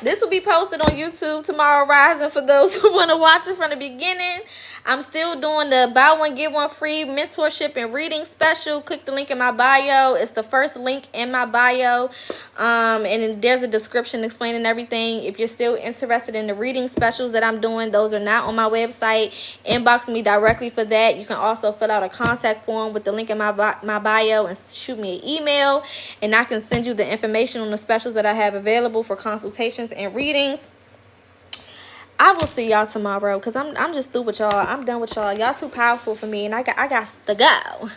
This will be posted on YouTube tomorrow rising for those who want to watch it from the beginning. I'm still doing the buy one, get one free mentorship and reading special. Click the link in my bio. It's the first link in my bio. And there's a description explaining everything. If you're still interested in the reading specials that I'm doing, those are not on my website. Inbox me directly for that. You can also fill out a contact form with the link in my bio and shoot me an email. And I can send you the information on the specials that I have available for consultations and readings. I will see y'all tomorrow, because I'm just through with y'all. I'm done with y'all. Y'all too powerful for me, and I got to go.